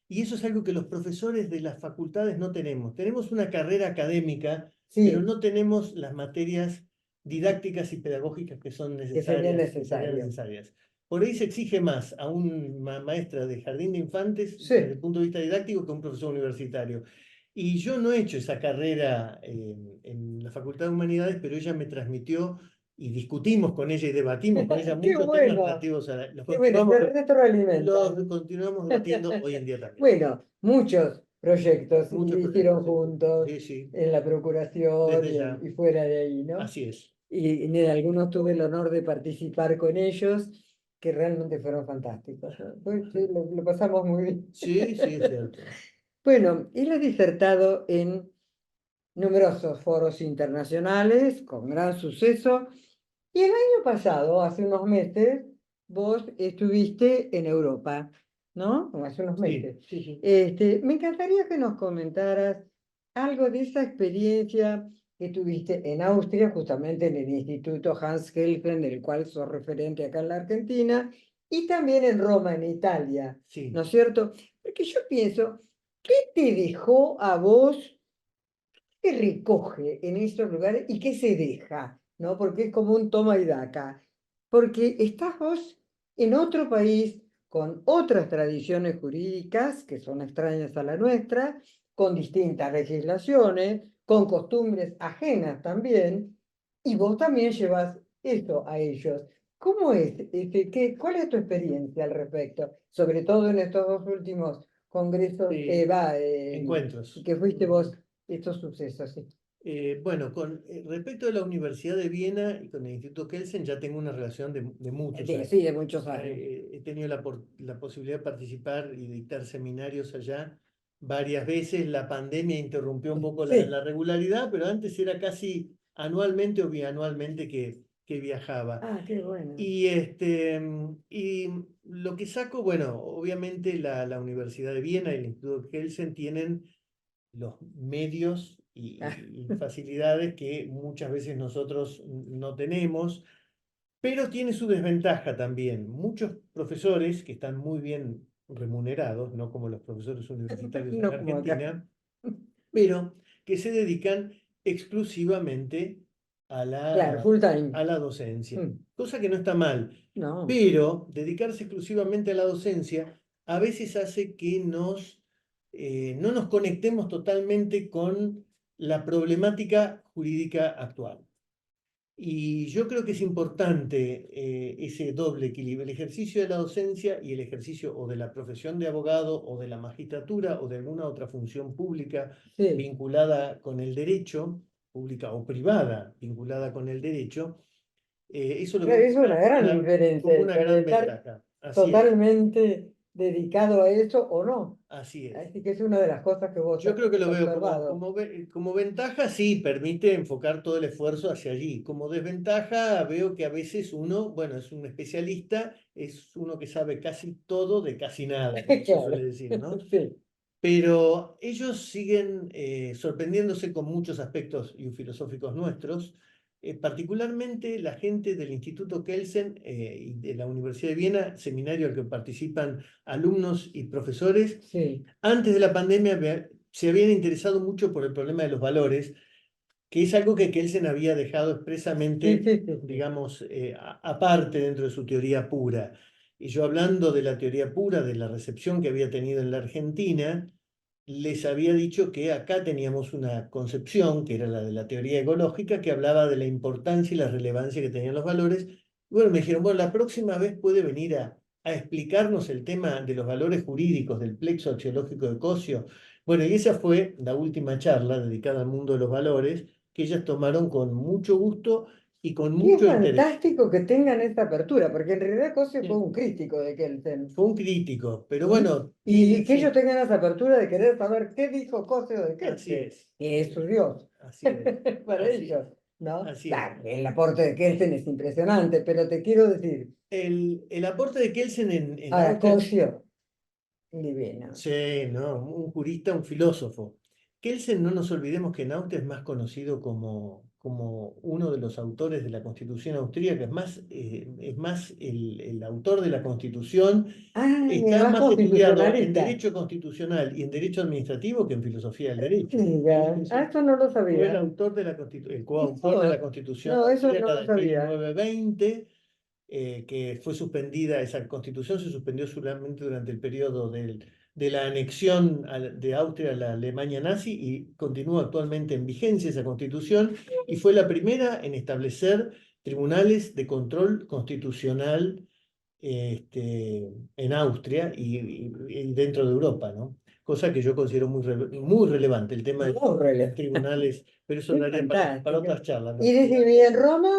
[SPEAKER 2] Y eso es algo que los profesores de las facultades no tenemos. Tenemos una carrera académica, pero
[SPEAKER 1] Sí,
[SPEAKER 2] no tenemos las materias didácticas y pedagógicas que son
[SPEAKER 1] que sería
[SPEAKER 2] necesarias, que serían
[SPEAKER 1] necesario.
[SPEAKER 2] necesarias. Por ahí se exige más a una maestra de jardín de infantes desde el
[SPEAKER 1] Sí,
[SPEAKER 2] punto de vista didáctico que a un profesor universitario. Y yo no he hecho esa carrera en la Facultad de Humanidades, pero ella me transmitió y discutimos con ella y debatimos con ella
[SPEAKER 1] qué
[SPEAKER 2] muchos temas
[SPEAKER 1] bueno,
[SPEAKER 2] relativos a
[SPEAKER 1] qué bueno, se
[SPEAKER 2] los
[SPEAKER 1] retroalimentan.
[SPEAKER 2] continuamos debatiendo hoy en día también.
[SPEAKER 1] Bueno, muchos proyectos
[SPEAKER 2] Muchos
[SPEAKER 1] hicieron
[SPEAKER 2] proyectos, sí.
[SPEAKER 1] juntos
[SPEAKER 2] Sí, sí,
[SPEAKER 1] en la procuración
[SPEAKER 2] desde ya.
[SPEAKER 1] y fuera de ahí, ¿no?
[SPEAKER 2] Así es.
[SPEAKER 1] Y en algunos tuve el honor de participar con ellos, que realmente fueron fantásticos, ¿no? Pues, sí, lo pasamos muy bien.
[SPEAKER 2] Sí, sí, es cierto.
[SPEAKER 1] Bueno, él ha disertado en numerosos foros internacionales con gran suceso. Y el año pasado, hace unos meses, vos estuviste en Europa, ¿no? O hace unos
[SPEAKER 2] Sí,
[SPEAKER 1] meses.
[SPEAKER 2] sí, sí.
[SPEAKER 1] Me encantaría que nos comentaras algo de esa experiencia que tuviste en Austria, justamente en el Instituto Hans Kelsen, del cual sos referente acá en la Argentina, y también en Roma, en Italia, ¿no
[SPEAKER 2] Sí.
[SPEAKER 1] es cierto? Porque yo pienso, ¿qué te dejó a vos? ¿Qué recoge en esos lugares y qué se deja? ¿No? Porque es como un toma y daca. Porque estás vos en otro país con otras tradiciones jurídicas que son extrañas a la nuestra, con distintas legislaciones, con costumbres ajenas también, y vos también llevas eso a ellos. ¿Cómo es? ¿Cuál es tu experiencia al respecto? Sobre todo en estos dos últimos congresos,
[SPEAKER 2] Sí. Encuentros.
[SPEAKER 1] que fuiste vos estos sucesos, sí.
[SPEAKER 2] Bueno, respecto a la Universidad de Viena y con el Instituto Kelsen, ya tengo una relación de muchos
[SPEAKER 1] Sí,
[SPEAKER 2] años.
[SPEAKER 1] de muchos años.
[SPEAKER 2] He tenido la posibilidad de participar y dictar seminarios allá varias veces. La pandemia interrumpió un poco
[SPEAKER 1] Sí.
[SPEAKER 2] la regularidad, pero antes era casi anualmente o bianualmente que viajaba.
[SPEAKER 1] Ah, qué bueno.
[SPEAKER 2] Y lo que saco, bueno, obviamente la Universidad de Viena y el Instituto Kelsen tienen los medios
[SPEAKER 1] Ah,
[SPEAKER 2] y facilidades que muchas veces nosotros no tenemos, pero tiene su desventaja también. Muchos profesores que están muy bien remunerados, no como los profesores universitarios en
[SPEAKER 1] no como acá.
[SPEAKER 2] Argentina, pero que se dedican exclusivamente
[SPEAKER 1] Claro, full time.
[SPEAKER 2] a la docencia,
[SPEAKER 1] Mm,
[SPEAKER 2] cosa que no está mal,
[SPEAKER 1] no,
[SPEAKER 2] pero dedicarse exclusivamente a la docencia a veces hace que no nos conectemos totalmente con la problemática jurídica actual. Y yo creo que es importante ese doble equilibrio, el ejercicio de la docencia y el ejercicio o de la profesión de abogado o de la magistratura o de alguna otra función pública
[SPEAKER 1] sí.
[SPEAKER 2] vinculada con el derecho, pública o privada vinculada con el derecho. Eso lo
[SPEAKER 1] Claro,
[SPEAKER 2] veo
[SPEAKER 1] es una gran
[SPEAKER 2] como
[SPEAKER 1] diferencia
[SPEAKER 2] una
[SPEAKER 1] esa de
[SPEAKER 2] gran
[SPEAKER 1] estar
[SPEAKER 2] ventaja. así es,
[SPEAKER 1] totalmente dedicado a eso o no.
[SPEAKER 2] así es.
[SPEAKER 1] Así que es una de las cosas que vos
[SPEAKER 2] Yo
[SPEAKER 1] has
[SPEAKER 2] creo que lo veo
[SPEAKER 1] observado.
[SPEAKER 2] como ventaja, sí, permite enfocar todo el esfuerzo hacia allí. Como desventaja, veo que a veces uno, bueno, es un especialista, es uno que sabe casi todo de casi nada, como se
[SPEAKER 1] Claro,
[SPEAKER 2] suele decir, ¿no?
[SPEAKER 1] sí,
[SPEAKER 2] Pero ellos siguen sorprendiéndose con muchos aspectos y filosóficos nuestros, particularmente la gente del Instituto Kelsen y de la Universidad de Viena, seminario al que participan alumnos y profesores.
[SPEAKER 1] sí,
[SPEAKER 2] Antes de la pandemia se habían interesado mucho por el problema de los valores, que es algo que Kelsen había dejado
[SPEAKER 1] sí,
[SPEAKER 2] expresamente,
[SPEAKER 1] sí, sí, sí.
[SPEAKER 2] digamos, aparte dentro de su teoría pura. Y yo hablando de la teoría pura, de la recepción que había tenido en la Argentina, les había dicho que acá teníamos una concepción, que era la de la teoría ecológica, que hablaba de la importancia y la relevancia que tenían los valores. Y bueno, me dijeron, bueno, la próxima vez puede venir a explicarnos el tema de los valores jurídicos del plexo axiológico de Cossio. Bueno, y esa fue la última charla dedicada al mundo de los valores, que ellas tomaron con mucho gusto y con
[SPEAKER 1] Y es
[SPEAKER 2] mucho interés.
[SPEAKER 1] fantástico que tengan esta apertura, porque en realidad Cosio fue
[SPEAKER 2] Sí.
[SPEAKER 1] un crítico de Kelsen.
[SPEAKER 2] Fue un crítico, pero
[SPEAKER 1] ¿Mm?
[SPEAKER 2] bueno,
[SPEAKER 1] Y
[SPEAKER 2] tiene,
[SPEAKER 1] que ellos
[SPEAKER 2] sí,
[SPEAKER 1] tengan esa apertura de querer saber qué dijo Cosio de
[SPEAKER 2] así
[SPEAKER 1] Kelsen,
[SPEAKER 2] es,
[SPEAKER 1] que es su Dios,
[SPEAKER 2] así es,
[SPEAKER 1] para
[SPEAKER 2] así
[SPEAKER 1] ellos,
[SPEAKER 2] es,
[SPEAKER 1] ¿no?
[SPEAKER 2] así es.
[SPEAKER 1] Claro, el aporte de Kelsen es impresionante, pero te quiero decir,
[SPEAKER 2] El aporte de Kelsen en
[SPEAKER 1] ahora
[SPEAKER 2] Austria,
[SPEAKER 1] Cosio, divino.
[SPEAKER 2] sí, ¿no? Un jurista, un filósofo. Kelsen, no nos olvidemos que en Austria es más conocido como uno de los autores de la Constitución austríaca, es más el autor de la Constitución,
[SPEAKER 1] Ah, y es
[SPEAKER 2] está
[SPEAKER 1] más
[SPEAKER 2] más estudiado en
[SPEAKER 1] constitucionalista.
[SPEAKER 2] derecho constitucional y en derecho administrativo que en filosofía del derecho. Él
[SPEAKER 1] Diga, ah, esto no lo
[SPEAKER 2] fue el
[SPEAKER 1] sabía.
[SPEAKER 2] autor de la el coautor de la
[SPEAKER 1] No,
[SPEAKER 2] Constitución
[SPEAKER 1] no, eso no
[SPEAKER 2] austríaca
[SPEAKER 1] lo
[SPEAKER 2] de
[SPEAKER 1] sabía.
[SPEAKER 2] 1920, que fue suspendida, esa constitución se suspendió solamente durante el periodo de la anexión de Austria a la Alemania nazi y continúa actualmente en vigencia esa constitución y fue la primera en establecer tribunales de control constitucional en Austria y dentro de Europa, ¿no? Cosa que yo considero muy relevante, el tema de
[SPEAKER 1] No,
[SPEAKER 2] los tribunales, pero eso
[SPEAKER 1] qué
[SPEAKER 2] daría para
[SPEAKER 1] fantástico.
[SPEAKER 2] otras charlas.
[SPEAKER 1] ¿Y desde viví en Roma?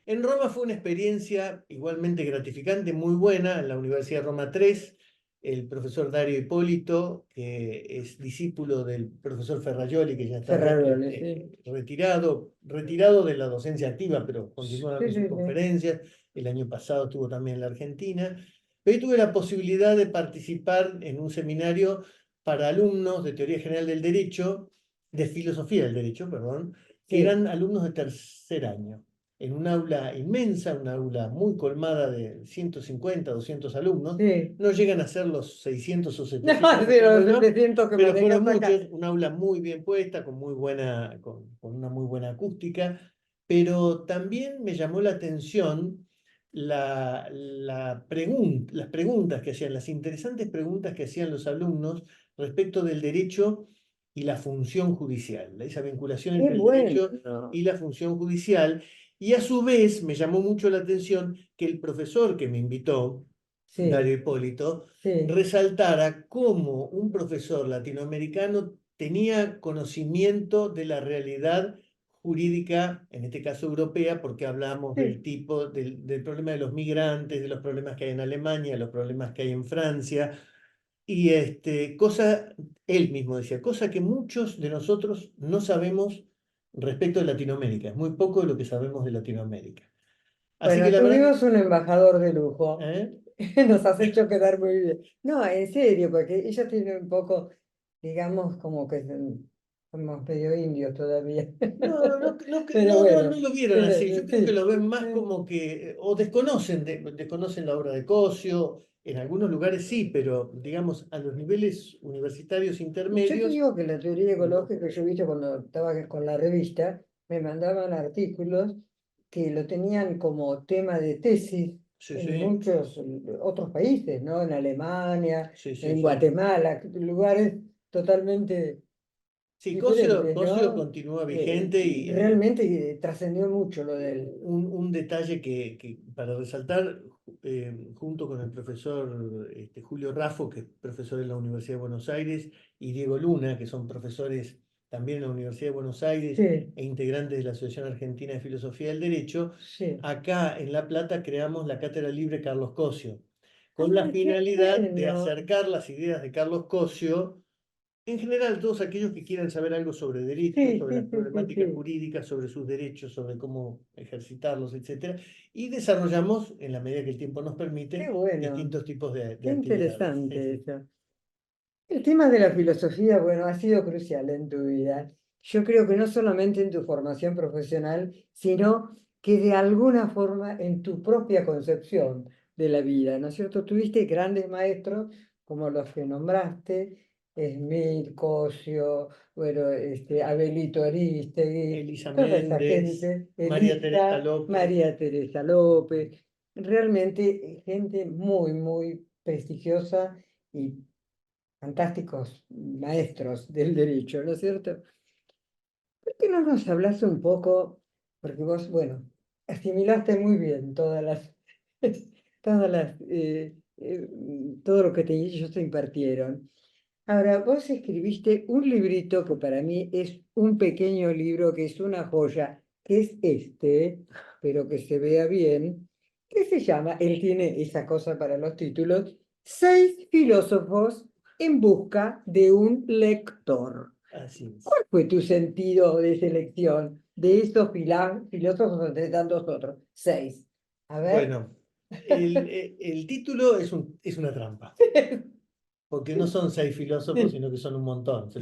[SPEAKER 2] En Roma fue una experiencia igualmente gratificante, muy buena, en la Universidad de Roma 3, el profesor Dario Hipólito, que es discípulo del profesor Ferrajoli, que ya está
[SPEAKER 1] Ferraroles, sí.
[SPEAKER 2] retirado de la docencia activa, pero continúa
[SPEAKER 1] Sí,
[SPEAKER 2] dando sus
[SPEAKER 1] sí, sí.
[SPEAKER 2] conferencias. El año pasado estuvo también en la Argentina. Pero ahí tuve la posibilidad de participar en un seminario para alumnos de Teoría General del Derecho, de Filosofía del Derecho, perdón, que
[SPEAKER 1] Sí,
[SPEAKER 2] eran alumnos de tercer año en un aula inmensa, una aula muy colmada de 150, 200 alumnos.
[SPEAKER 1] sí.
[SPEAKER 2] No llegan a ser los 600 o
[SPEAKER 1] No,
[SPEAKER 2] 700 que
[SPEAKER 1] sí,
[SPEAKER 2] tengo
[SPEAKER 1] los
[SPEAKER 2] yo,
[SPEAKER 1] 700 que
[SPEAKER 2] pero fueron
[SPEAKER 1] manejas acá.
[SPEAKER 2] muchos, un aula muy bien puesta, con muy buena, con una muy buena acústica, pero también me llamó la atención las preguntas que hacían, las interesantes preguntas que hacían los alumnos respecto del derecho y la función judicial, esa vinculación
[SPEAKER 1] Qué
[SPEAKER 2] entre el derecho
[SPEAKER 1] bueno.
[SPEAKER 2] y la función judicial. Y a su vez me llamó mucho la atención que el profesor que me invitó, Dario
[SPEAKER 1] Sí,
[SPEAKER 2] Hipólito,
[SPEAKER 1] sí,
[SPEAKER 2] resaltara cómo un profesor latinoamericano tenía conocimiento de la realidad jurídica, en este caso europea, porque hablamos del
[SPEAKER 1] sí.
[SPEAKER 2] tipo, del problema de los migrantes, de los problemas que hay en Alemania, los problemas que hay en Francia, y él mismo decía, cosa que muchos de nosotros no sabemos respecto de Latinoamérica, es muy poco de lo que sabemos de Latinoamérica. Así que
[SPEAKER 1] Bueno,
[SPEAKER 2] la verdad
[SPEAKER 1] tuvimos un embajador de lujo.
[SPEAKER 2] ¿eh?
[SPEAKER 1] Nos has hecho quedar muy bien. No, en serio, porque ella tiene un poco, digamos, como que somos medio indios todavía.
[SPEAKER 2] No,
[SPEAKER 1] Pero
[SPEAKER 2] no
[SPEAKER 1] bueno,
[SPEAKER 2] lo vieron así. Yo creo que
[SPEAKER 1] sí.
[SPEAKER 2] lo ven más como que, o desconocen, desconocen la obra de Cosio, en algunos lugares sí, pero digamos a los niveles universitarios
[SPEAKER 1] Yo te
[SPEAKER 2] intermedios,
[SPEAKER 1] digo que la teoría
[SPEAKER 2] muy
[SPEAKER 1] ecológica,
[SPEAKER 2] poco.
[SPEAKER 1] yo viste cuando estaba con la revista, me mandaban artículos que lo tenían como tema de tesis
[SPEAKER 2] Sí,
[SPEAKER 1] en
[SPEAKER 2] sí,
[SPEAKER 1] muchos otros países, ¿no? En Alemania,
[SPEAKER 2] sí, sí,
[SPEAKER 1] en
[SPEAKER 2] sí.
[SPEAKER 1] Guatemala, lugares totalmente
[SPEAKER 2] Sí,
[SPEAKER 1] diferentes,
[SPEAKER 2] Cosio
[SPEAKER 1] ¿no?
[SPEAKER 2] continúa vigente y
[SPEAKER 1] Realmente trascendió mucho lo de él.
[SPEAKER 2] un detalle que para resaltar, junto con el profesor Julio Raffo, que es profesor en la Universidad de Buenos Aires, y Diego Luna, que son profesores también en la Universidad de Buenos Aires
[SPEAKER 1] Sí,
[SPEAKER 2] e integrante de la Asociación Argentina de Filosofía del Derecho,
[SPEAKER 1] sí.
[SPEAKER 2] acá en La Plata creamos la Cátedra Libre Carlos Cosio,
[SPEAKER 1] Ah,
[SPEAKER 2] con la
[SPEAKER 1] qué
[SPEAKER 2] finalidad de
[SPEAKER 1] bueno.
[SPEAKER 2] acercar las ideas de Carlos Cosio, en general, todos aquellos que quieran saber algo sobre derecho,
[SPEAKER 1] Sí,
[SPEAKER 2] sobre
[SPEAKER 1] sí,
[SPEAKER 2] las
[SPEAKER 1] sí, sí,
[SPEAKER 2] problemáticas
[SPEAKER 1] sí.
[SPEAKER 2] jurídicas, sobre sus derechos, sobre cómo ejercitarlos, etcétera. Y desarrollamos, en la medida que el tiempo nos
[SPEAKER 1] Qué
[SPEAKER 2] permite,
[SPEAKER 1] bueno.
[SPEAKER 2] distintos tipos
[SPEAKER 1] Qué
[SPEAKER 2] de actividades. Sí,
[SPEAKER 1] interesante
[SPEAKER 2] sí.
[SPEAKER 1] eso. El tema de la filosofía, bueno, ha sido crucial en tu vida. Yo creo que no solamente en tu formación profesional, sino que de alguna forma en tu propia concepción de la vida, ¿no es cierto? Tuviste grandes maestros como los que nombraste, Smith, Cosio, bueno, Abelito Aristegui,
[SPEAKER 2] Elisa
[SPEAKER 1] toda esa
[SPEAKER 2] Méndez,
[SPEAKER 1] gente,
[SPEAKER 2] María Teresa
[SPEAKER 1] Elisa,
[SPEAKER 2] López.
[SPEAKER 1] María Teresa López, realmente gente muy, muy prestigiosa y fantásticos maestros del derecho, ¿no es cierto? ¿Por qué no nos hablas un poco? Porque vos, bueno, asimilaste muy bien todas las, todo lo que ellos te impartieron. Ahora, vos escribiste un librito que para mí es un pequeño libro, que es una joya, que es este, pero que se vea bien, que se llama, él tiene esa cosa para los títulos, Seis filósofos en busca de un lector.
[SPEAKER 2] Así es.
[SPEAKER 1] ¿Cuál fue tu sentido de selección de estos filósofos entre tantos otros? Seis. A ver.
[SPEAKER 2] Bueno, el título es una trampa, porque no son seis filósofos,
[SPEAKER 1] Sí,
[SPEAKER 2] sino que son un montón.
[SPEAKER 1] sí,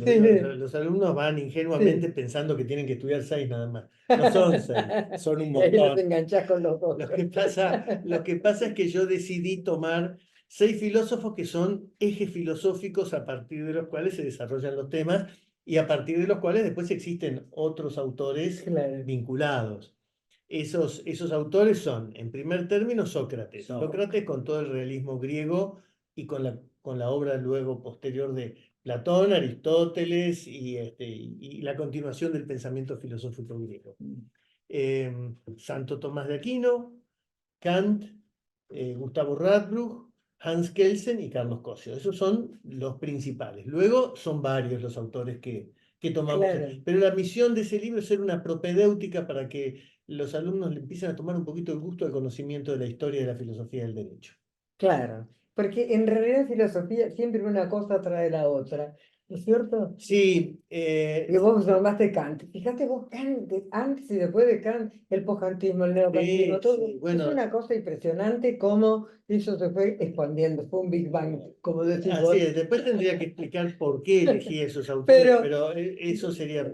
[SPEAKER 2] Los alumnos van ingenuamente
[SPEAKER 1] sí.
[SPEAKER 2] pensando que tienen que estudiar seis nada más. No son seis, son un
[SPEAKER 1] Y ahí los
[SPEAKER 2] montón.
[SPEAKER 1] enganchás con los
[SPEAKER 2] Lo
[SPEAKER 1] otros.
[SPEAKER 2] que lo que pasa es que yo decidí tomar seis filósofos que son ejes filosóficos a partir de los cuales se desarrollan los temas y a partir de los cuales después existen otros autores
[SPEAKER 1] Claro.
[SPEAKER 2] vinculados. Esos autores son, en primer término, Sócrates.
[SPEAKER 1] So,
[SPEAKER 2] Sócrates con todo el realismo griego y con la obra luego posterior de Platón, Aristóteles y la continuación del pensamiento filosófico griego. Santo Tomás de Aquino, Kant, Gustavo Radbruch, Hans Kelsen y Carlos Cosio. Esos son los principales. Luego son varios los autores que tomamos.
[SPEAKER 1] claro.
[SPEAKER 2] Pero la misión de ese libro es ser una propedéutica para que los alumnos le empiecen a tomar un poquito el gusto al conocimiento de la historia y de la filosofía del derecho.
[SPEAKER 1] Claro, porque en realidad filosofía siempre una cosa trae la otra, ¿no es cierto?
[SPEAKER 2] Sí,
[SPEAKER 1] Y vos nombraste Kant. Fíjate vos, Kant, antes y después de Kant, el poskantismo, el neokantismo,
[SPEAKER 2] sí,
[SPEAKER 1] todo.
[SPEAKER 2] sí.
[SPEAKER 1] Es
[SPEAKER 2] Bueno,
[SPEAKER 1] una cosa impresionante cómo eso se fue expandiendo. Fue un Big Bang, como decís
[SPEAKER 2] así
[SPEAKER 1] vos.
[SPEAKER 2] es. Después tendría que explicar por qué elegí esos autores,
[SPEAKER 1] Pero
[SPEAKER 2] pero eso sería
[SPEAKER 1] no,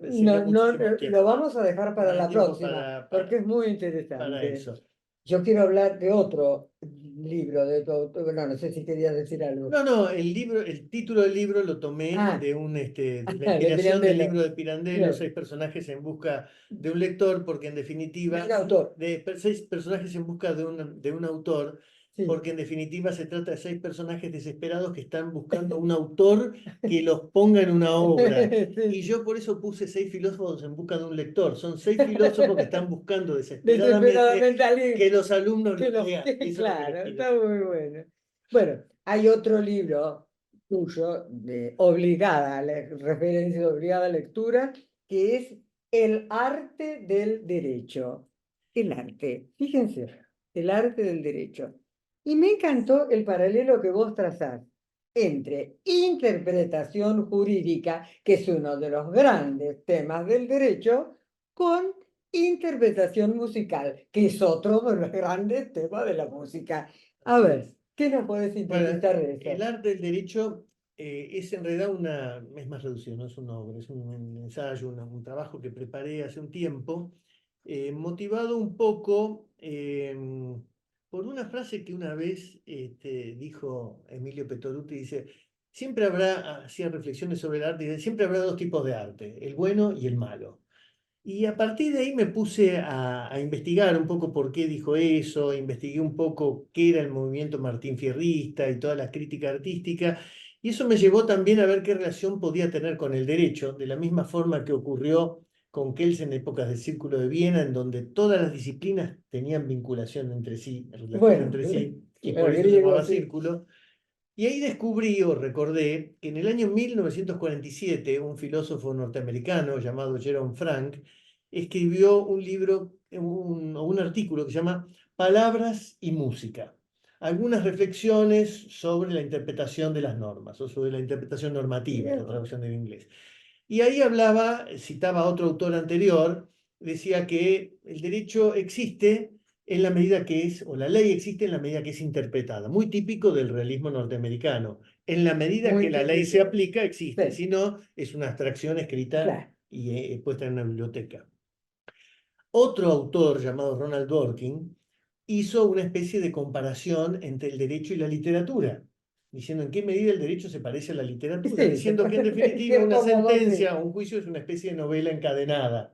[SPEAKER 1] no,
[SPEAKER 2] muchísimo
[SPEAKER 1] lo
[SPEAKER 2] tiempo.
[SPEAKER 1] vamos a dejar
[SPEAKER 2] No
[SPEAKER 1] para
[SPEAKER 2] hay
[SPEAKER 1] la
[SPEAKER 2] tiempo
[SPEAKER 1] próxima, porque es muy
[SPEAKER 2] para
[SPEAKER 1] interesante.
[SPEAKER 2] eso.
[SPEAKER 1] Yo quiero hablar de otro libro de tu autor. Bueno, no sé si querías decir algo.
[SPEAKER 2] No, no, el título del libro lo tomé
[SPEAKER 1] Ah,
[SPEAKER 2] de la
[SPEAKER 1] de
[SPEAKER 2] inspiración del
[SPEAKER 1] Pirandello.
[SPEAKER 2] libro de Pirandello,
[SPEAKER 1] Claro,
[SPEAKER 2] seis personajes en busca de un lector, porque en
[SPEAKER 1] de un
[SPEAKER 2] definitiva,
[SPEAKER 1] autor.
[SPEAKER 2] seis personajes en busca de un autor,
[SPEAKER 1] Sí.
[SPEAKER 2] porque en definitiva se trata de seis personajes desesperados que están buscando un autor que los ponga en una obra.
[SPEAKER 1] Sí,
[SPEAKER 2] Y
[SPEAKER 1] sí.
[SPEAKER 2] yo por eso puse seis filósofos en busca de un lector. Son seis filósofos que están buscando desesperadamente
[SPEAKER 1] Desesperadamente
[SPEAKER 2] que
[SPEAKER 1] alguien
[SPEAKER 2] los alumnos
[SPEAKER 1] que
[SPEAKER 2] los
[SPEAKER 1] lo...
[SPEAKER 2] lean. Eso es lo que les
[SPEAKER 1] Claro,
[SPEAKER 2] pido.
[SPEAKER 1] está muy bueno. Bueno, hay otro libro tuyo de obligada, referencia de obligada lectura, que es El arte del derecho. El arte, fíjense, el arte del derecho. Y me encantó el paralelo que vos trazás entre interpretación jurídica, que es uno de los grandes temas del derecho, con interpretación musical, que es otro de los grandes temas de la música. A
[SPEAKER 2] Así
[SPEAKER 1] ver,
[SPEAKER 2] es.
[SPEAKER 1] ¿qué nos puedes
[SPEAKER 2] Bueno,
[SPEAKER 1] sintetizar de
[SPEAKER 2] el
[SPEAKER 1] eso?
[SPEAKER 2] arte del derecho es en realidad es más reducido, no es una obra, es un ensayo, un trabajo que preparé hace un tiempo, motivado un poco por una frase que una vez dijo Emilio Petoruti, dice, siempre habrá, hacía reflexiones sobre el arte, y dice, siempre habrá dos tipos de arte, el bueno y el malo. Y a partir de ahí me puse a investigar un poco por qué dijo eso, investigué un poco qué era el movimiento Martín Fierrista y toda la crítica artística, y eso me llevó también a ver qué relación podía tener con el derecho, de la misma forma que ocurrió con Kelsen en épocas del Círculo de Viena, en donde todas las disciplinas tenían vinculación entre sí, relación
[SPEAKER 1] Bueno,
[SPEAKER 2] entre sí, y por
[SPEAKER 1] los
[SPEAKER 2] eso se llamaba
[SPEAKER 1] griegos, sí.
[SPEAKER 2] círculo. Y ahí descubrí o recordé que en el año 1947 un filósofo norteamericano llamado Jerome Frank escribió un libro, o un artículo que se llama Palabras y Música. Algunas reflexiones sobre la interpretación de las normas, o sobre la interpretación normativa, la traducción del inglés. Y ahí hablaba, citaba a otro autor anterior, decía que el derecho existe en la medida que es, o la ley existe en la medida que es interpretada, muy típico del realismo norteamericano. En la medida que
[SPEAKER 1] Muy
[SPEAKER 2] la ley se
[SPEAKER 1] típico.
[SPEAKER 2] aplica, existe,
[SPEAKER 1] Sí,
[SPEAKER 2] si no, es una abstracción escrita
[SPEAKER 1] claro.
[SPEAKER 2] y puesta en una biblioteca. Otro autor llamado Ronald Dworkin hizo una especie de comparación entre el derecho y la literatura, diciendo en qué medida el derecho se parece a la literatura,
[SPEAKER 1] Sí,
[SPEAKER 2] diciendo que en
[SPEAKER 1] en
[SPEAKER 2] definitiva una
[SPEAKER 1] cierto modo, sí.
[SPEAKER 2] sentencia o un juicio es una especie de novela encadenada.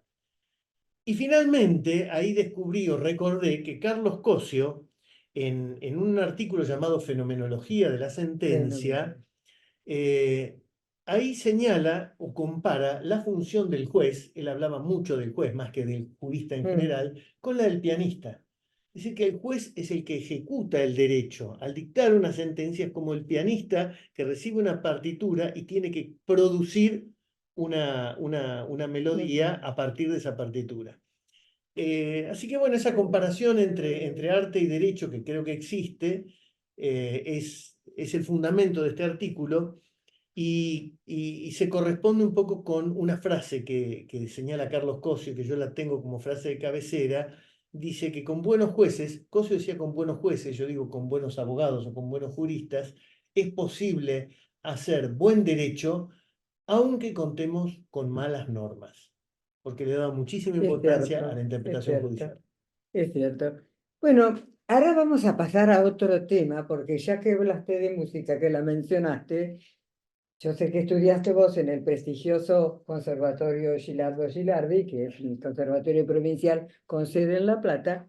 [SPEAKER 2] Y finalmente ahí descubrí o recordé que Carlos Cosio, en un artículo llamado Fenomenología de la Sentencia,
[SPEAKER 1] Fenomenal.
[SPEAKER 2] eh, ahí señala o compara la función del juez, él hablaba mucho del juez más que del jurista en
[SPEAKER 1] Mm,
[SPEAKER 2] general, con la del pianista. Es decir, que el juez es el que ejecuta el derecho. Al dictar una sentencia es como el pianista que recibe una partitura y tiene que producir una melodía
[SPEAKER 1] mm,
[SPEAKER 2] a partir de esa partitura. Así que bueno, esa comparación entre arte y derecho que creo que existe es el fundamento de este artículo y se corresponde un poco con una frase que señala Carlos Cosio, que yo la tengo como frase de cabecera, dice que con buenos jueces, Cosio decía con buenos jueces, yo digo con buenos abogados o con buenos juristas, es posible hacer buen derecho aunque contemos con malas normas, porque le da muchísima importancia a la
[SPEAKER 1] es
[SPEAKER 2] interpretación
[SPEAKER 1] cierto,
[SPEAKER 2] judicial.
[SPEAKER 1] es cierto. Bueno, ahora vamos a pasar a otro tema, porque ya que hablaste de música, que la mencionaste, yo sé que estudiaste vos en el prestigioso Conservatorio Gilardo Gilardi, que es un conservatorio provincial con sede en La Plata,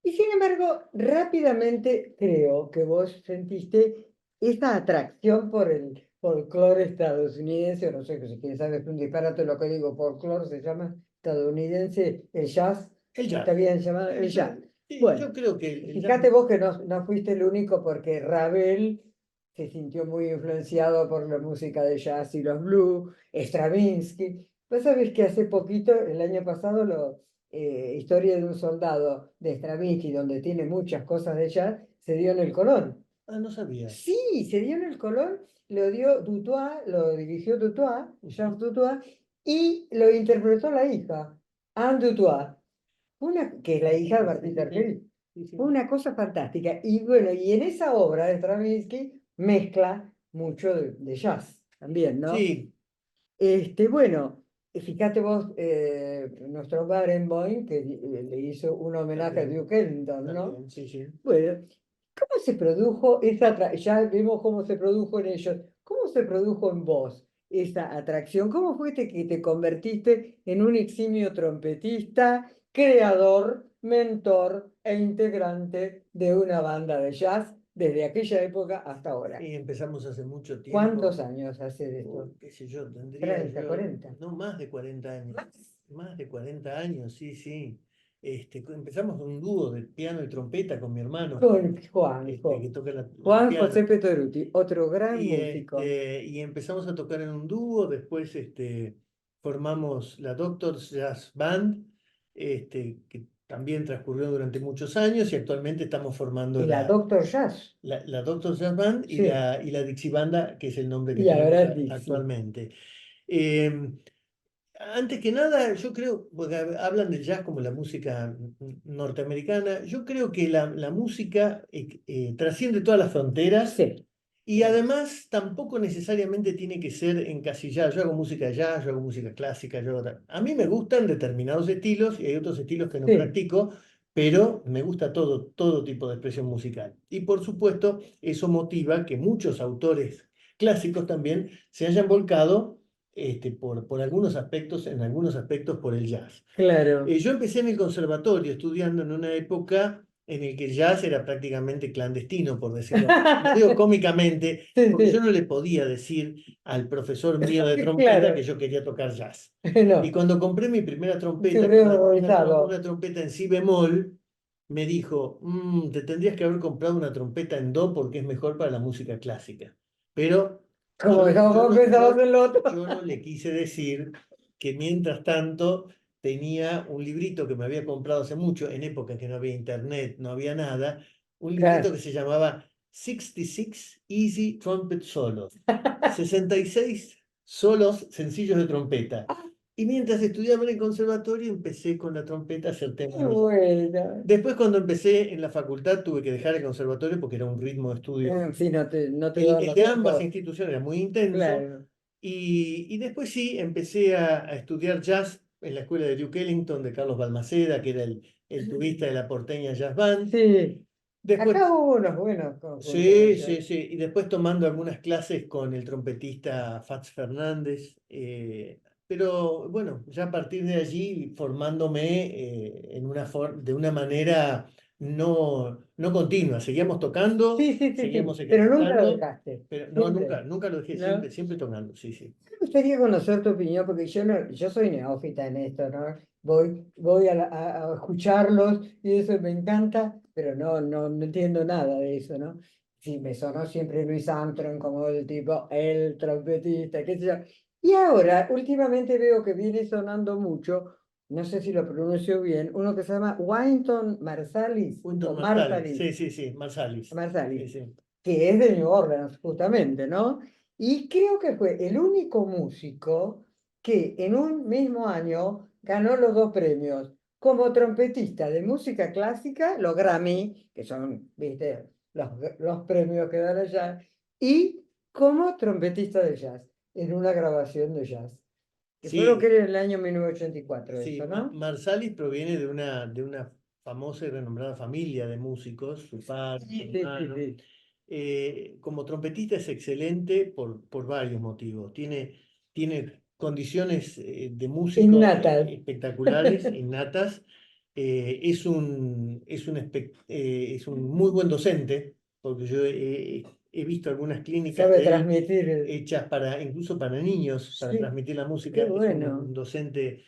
[SPEAKER 1] y sin embargo, rápidamente creo que vos sentiste esta atracción por el folclore estadounidense, o no sé si quién sabe, es un disparate lo que digo, folclore se llama estadounidense, el jazz,
[SPEAKER 2] El
[SPEAKER 1] está
[SPEAKER 2] jazz.
[SPEAKER 1] bien llamado el jazz.
[SPEAKER 2] Sí, yo
[SPEAKER 1] Bueno,
[SPEAKER 2] creo que el jazz.
[SPEAKER 1] fíjate vos que no fuiste el único porque Ravel se sintió muy influenciado por la música de jazz y los blues, Stravinsky. Vos sabés que hace poquito, el año pasado, Historia de un soldado de Stravinsky, donde tiene muchas cosas de jazz, se dio en el Colón.
[SPEAKER 2] Ah, no sabía.
[SPEAKER 1] Sí, se dio en el Colón, lo dio Dutoit, lo dirigió Dutoit, Jean Dutoit, y lo interpretó la hija, Anne Dutoit, que es la hija de
[SPEAKER 2] Sí,
[SPEAKER 1] Martín
[SPEAKER 2] sí, sí.
[SPEAKER 1] Terpelli.
[SPEAKER 2] Sí, sí.
[SPEAKER 1] Fue una cosa fantástica. Y bueno, y en esa obra de Stravinsky mezcla mucho de jazz también, ¿no?
[SPEAKER 2] Sí,
[SPEAKER 1] Bueno, fíjate vos, nuestro Barenboim, que le hizo un homenaje a
[SPEAKER 2] también,
[SPEAKER 1] Duke Ellington, ¿no?
[SPEAKER 2] también, sí, sí.
[SPEAKER 1] Bueno, ¿cómo se produjo ya vimos cómo se produjo en ellos, ¿cómo se produjo en vos esa atracción? ¿Cómo fuiste que te convertiste en un eximio trompetista, creador, mentor e integrante de una banda de jazz desde aquella época hasta ahora?
[SPEAKER 2] Y empezamos hace mucho
[SPEAKER 1] ¿Cuántos
[SPEAKER 2] tiempo.
[SPEAKER 1] años hace de esto?
[SPEAKER 2] Qué sé yo, tendría
[SPEAKER 1] 30,
[SPEAKER 2] yo,
[SPEAKER 1] 40.
[SPEAKER 2] no más de 40 años.
[SPEAKER 1] ¿Más?
[SPEAKER 2] Más de 40 años, sí, sí. Empezamos un dúo de piano y trompeta con mi hermano,
[SPEAKER 1] Con
[SPEAKER 2] que
[SPEAKER 1] Juanjo.
[SPEAKER 2] toca el
[SPEAKER 1] Juan José
[SPEAKER 2] piano.
[SPEAKER 1] Petoruti, otro gran músico.
[SPEAKER 2] Y empezamos a tocar en un dúo, después formamos la Doctors Jazz Band, que también transcurrió durante muchos años y actualmente estamos formando
[SPEAKER 1] Y la Doctor Jazz.
[SPEAKER 2] la Doctors Jazz Band
[SPEAKER 1] Sí.
[SPEAKER 2] y la Dixie Banda, que es el nombre que
[SPEAKER 1] Y
[SPEAKER 2] tenemos
[SPEAKER 1] ahora Dixie.
[SPEAKER 2] actualmente. Eh, Antes que nada, yo creo, porque hablan del jazz como la música norteamericana, yo creo que la música trasciende todas las fronteras
[SPEAKER 1] Sí.
[SPEAKER 2] y además tampoco necesariamente tiene que ser encasillada. Yo hago música de jazz, yo hago música clásica, a mí me gustan determinados estilos y hay otros estilos que no
[SPEAKER 1] Sí,
[SPEAKER 2] practico, pero me gusta todo tipo de expresión musical. Y por supuesto, eso motiva que muchos autores clásicos también se hayan volcado por algunos aspectos, en algunos aspectos por el jazz.
[SPEAKER 1] claro.
[SPEAKER 2] Yo empecé en el conservatorio estudiando en una época en el que el jazz era prácticamente clandestino, por decirlo así. Lo digo cómicamente,
[SPEAKER 1] Sí,
[SPEAKER 2] porque yo
[SPEAKER 1] sí.
[SPEAKER 2] no le podía decir al profesor mío de trompeta que
[SPEAKER 1] Claro.
[SPEAKER 2] yo quería tocar jazz. Y
[SPEAKER 1] No.
[SPEAKER 2] cuando compré mi primera
[SPEAKER 1] Se
[SPEAKER 2] trompeta, que
[SPEAKER 1] hubiera
[SPEAKER 2] era
[SPEAKER 1] horrorizado.
[SPEAKER 2] una trompeta en si bemol, me dijo, te tendrías que haber comprado una trompeta en do porque es mejor para la música clásica. Pero
[SPEAKER 1] Como vos pensabas en lo otro.
[SPEAKER 2] yo no le quise decir que mientras tanto tenía un librito que me había comprado hace mucho, en época en que no había internet, no había nada, un librito
[SPEAKER 1] Claro.
[SPEAKER 2] que se llamaba 66 Easy Trumpet Solos, 66 solos sencillos de trompeta. Y mientras estudiaba en el conservatorio empecé con la trompeta a hacer temas
[SPEAKER 1] Qué
[SPEAKER 2] de jazz.
[SPEAKER 1] bueno.
[SPEAKER 2] Después cuando empecé en la facultad tuve que dejar el conservatorio porque era un ritmo de estudio.
[SPEAKER 1] Sí, no te daban
[SPEAKER 2] El
[SPEAKER 1] los
[SPEAKER 2] de ambas
[SPEAKER 1] tiempos.
[SPEAKER 2] instituciones era muy intenso.
[SPEAKER 1] Claro.
[SPEAKER 2] Y después sí, empecé a estudiar jazz en la escuela de Duke Ellington de Carlos Balmaceda, que era el tubista de la Porteña Jazz Band.
[SPEAKER 1] Sí.
[SPEAKER 2] Después,
[SPEAKER 1] Acá hubo unos buenos conjuntos de
[SPEAKER 2] sí,
[SPEAKER 1] jazz.
[SPEAKER 2] sí, sí. Y después tomando algunas clases con el trompetista Fats Fernández. Pero bueno, ya a partir de allí formándome de una manera no continua. Seguíamos tocando,
[SPEAKER 1] Sí, sí, sí,
[SPEAKER 2] seguíamos
[SPEAKER 1] sí. Pero nunca lo
[SPEAKER 2] ejercitando,
[SPEAKER 1] dejaste.
[SPEAKER 2] pero no,
[SPEAKER 1] Siempre.
[SPEAKER 2] nunca lo dejé,
[SPEAKER 1] ¿No?
[SPEAKER 2] siempre tocando, sí, sí.
[SPEAKER 1] Me gustaría conocer tu opinión, porque yo no, yo soy neófita en esto, ¿no? Voy a escucharlos y eso me encanta, pero no entiendo nada de eso, ¿no? Sí, me sonó siempre Louis Armstrong como el tipo, el trompetista, qué sé yo. Y ahora, últimamente veo que viene sonando mucho, no sé si lo pronuncio bien, uno que se llama Wynton Marsalis, o
[SPEAKER 2] Wynton Marsalis,
[SPEAKER 1] Marsalis,
[SPEAKER 2] sí, sí, sí, Marsalis. Sí,
[SPEAKER 1] Marsalis,
[SPEAKER 2] sí.
[SPEAKER 1] que es de New Orleans, justamente, ¿no? Y creo que fue el único músico que en un mismo año ganó los dos premios. Como trompetista de música clásica, los Grammy, que son, viste, los premios que dan allá, y como trompetista de jazz, en una grabación de jazz. Que fue lo que
[SPEAKER 2] Sí,
[SPEAKER 1] era en el año 1984, eso,
[SPEAKER 2] sí,
[SPEAKER 1] ¿no?
[SPEAKER 2] Marsalis proviene de una famosa y renombrada familia de músicos, su padre, su
[SPEAKER 1] Sí, sí, sí,
[SPEAKER 2] hermano.
[SPEAKER 1] sí.
[SPEAKER 2] Como trompetista es excelente por varios motivos. Tiene condiciones de músico
[SPEAKER 1] Innatas.
[SPEAKER 2] espectaculares, innatas. Es un muy buen docente, porque yo he visto algunas clínicas
[SPEAKER 1] Sabe
[SPEAKER 2] de él
[SPEAKER 1] transmitir.
[SPEAKER 2] hechas incluso para niños, para
[SPEAKER 1] Sí,
[SPEAKER 2] transmitir la
[SPEAKER 1] qué
[SPEAKER 2] música. Es un
[SPEAKER 1] bueno.
[SPEAKER 2] docente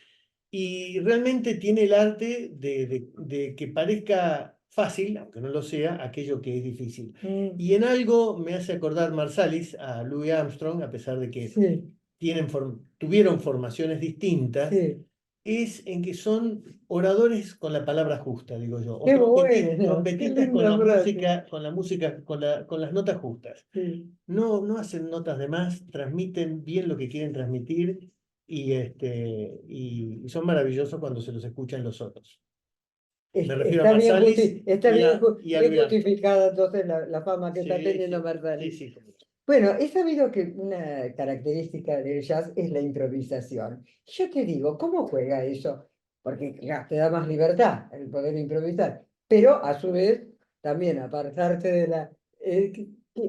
[SPEAKER 2] y realmente tiene el arte de que parezca fácil, aunque no lo sea, aquello que es difícil.
[SPEAKER 1] Mm,
[SPEAKER 2] Y en algo me hace acordar Marsalis a Louis Armstrong, a pesar de que
[SPEAKER 1] sí,
[SPEAKER 2] tuvieron formaciones distintas,
[SPEAKER 1] sí.
[SPEAKER 2] es en que son oradores con la palabra justa, digo yo, o
[SPEAKER 1] Qué bueno, qué
[SPEAKER 2] trompetistas
[SPEAKER 1] linda frase.
[SPEAKER 2] con la música, con las notas justas.
[SPEAKER 1] Sí.
[SPEAKER 2] No hacen notas de más, transmiten bien lo que quieren transmitir y son maravillosos cuando se los escuchan los otros. Me refiero a
[SPEAKER 1] Está bien,
[SPEAKER 2] Marsalis
[SPEAKER 1] está bien,
[SPEAKER 2] y a
[SPEAKER 1] bien
[SPEAKER 2] Louis Armstrong.
[SPEAKER 1] justificada entonces la fama que está
[SPEAKER 2] Sí,
[SPEAKER 1] teniendo
[SPEAKER 2] sí, sí,
[SPEAKER 1] Marsalis.
[SPEAKER 2] sí.
[SPEAKER 1] Bueno, he sabido que una característica del jazz es la improvisación. Yo te digo, ¿cómo juega eso? Porque ya, te da más libertad el poder improvisar, pero a su vez también apartarte de la...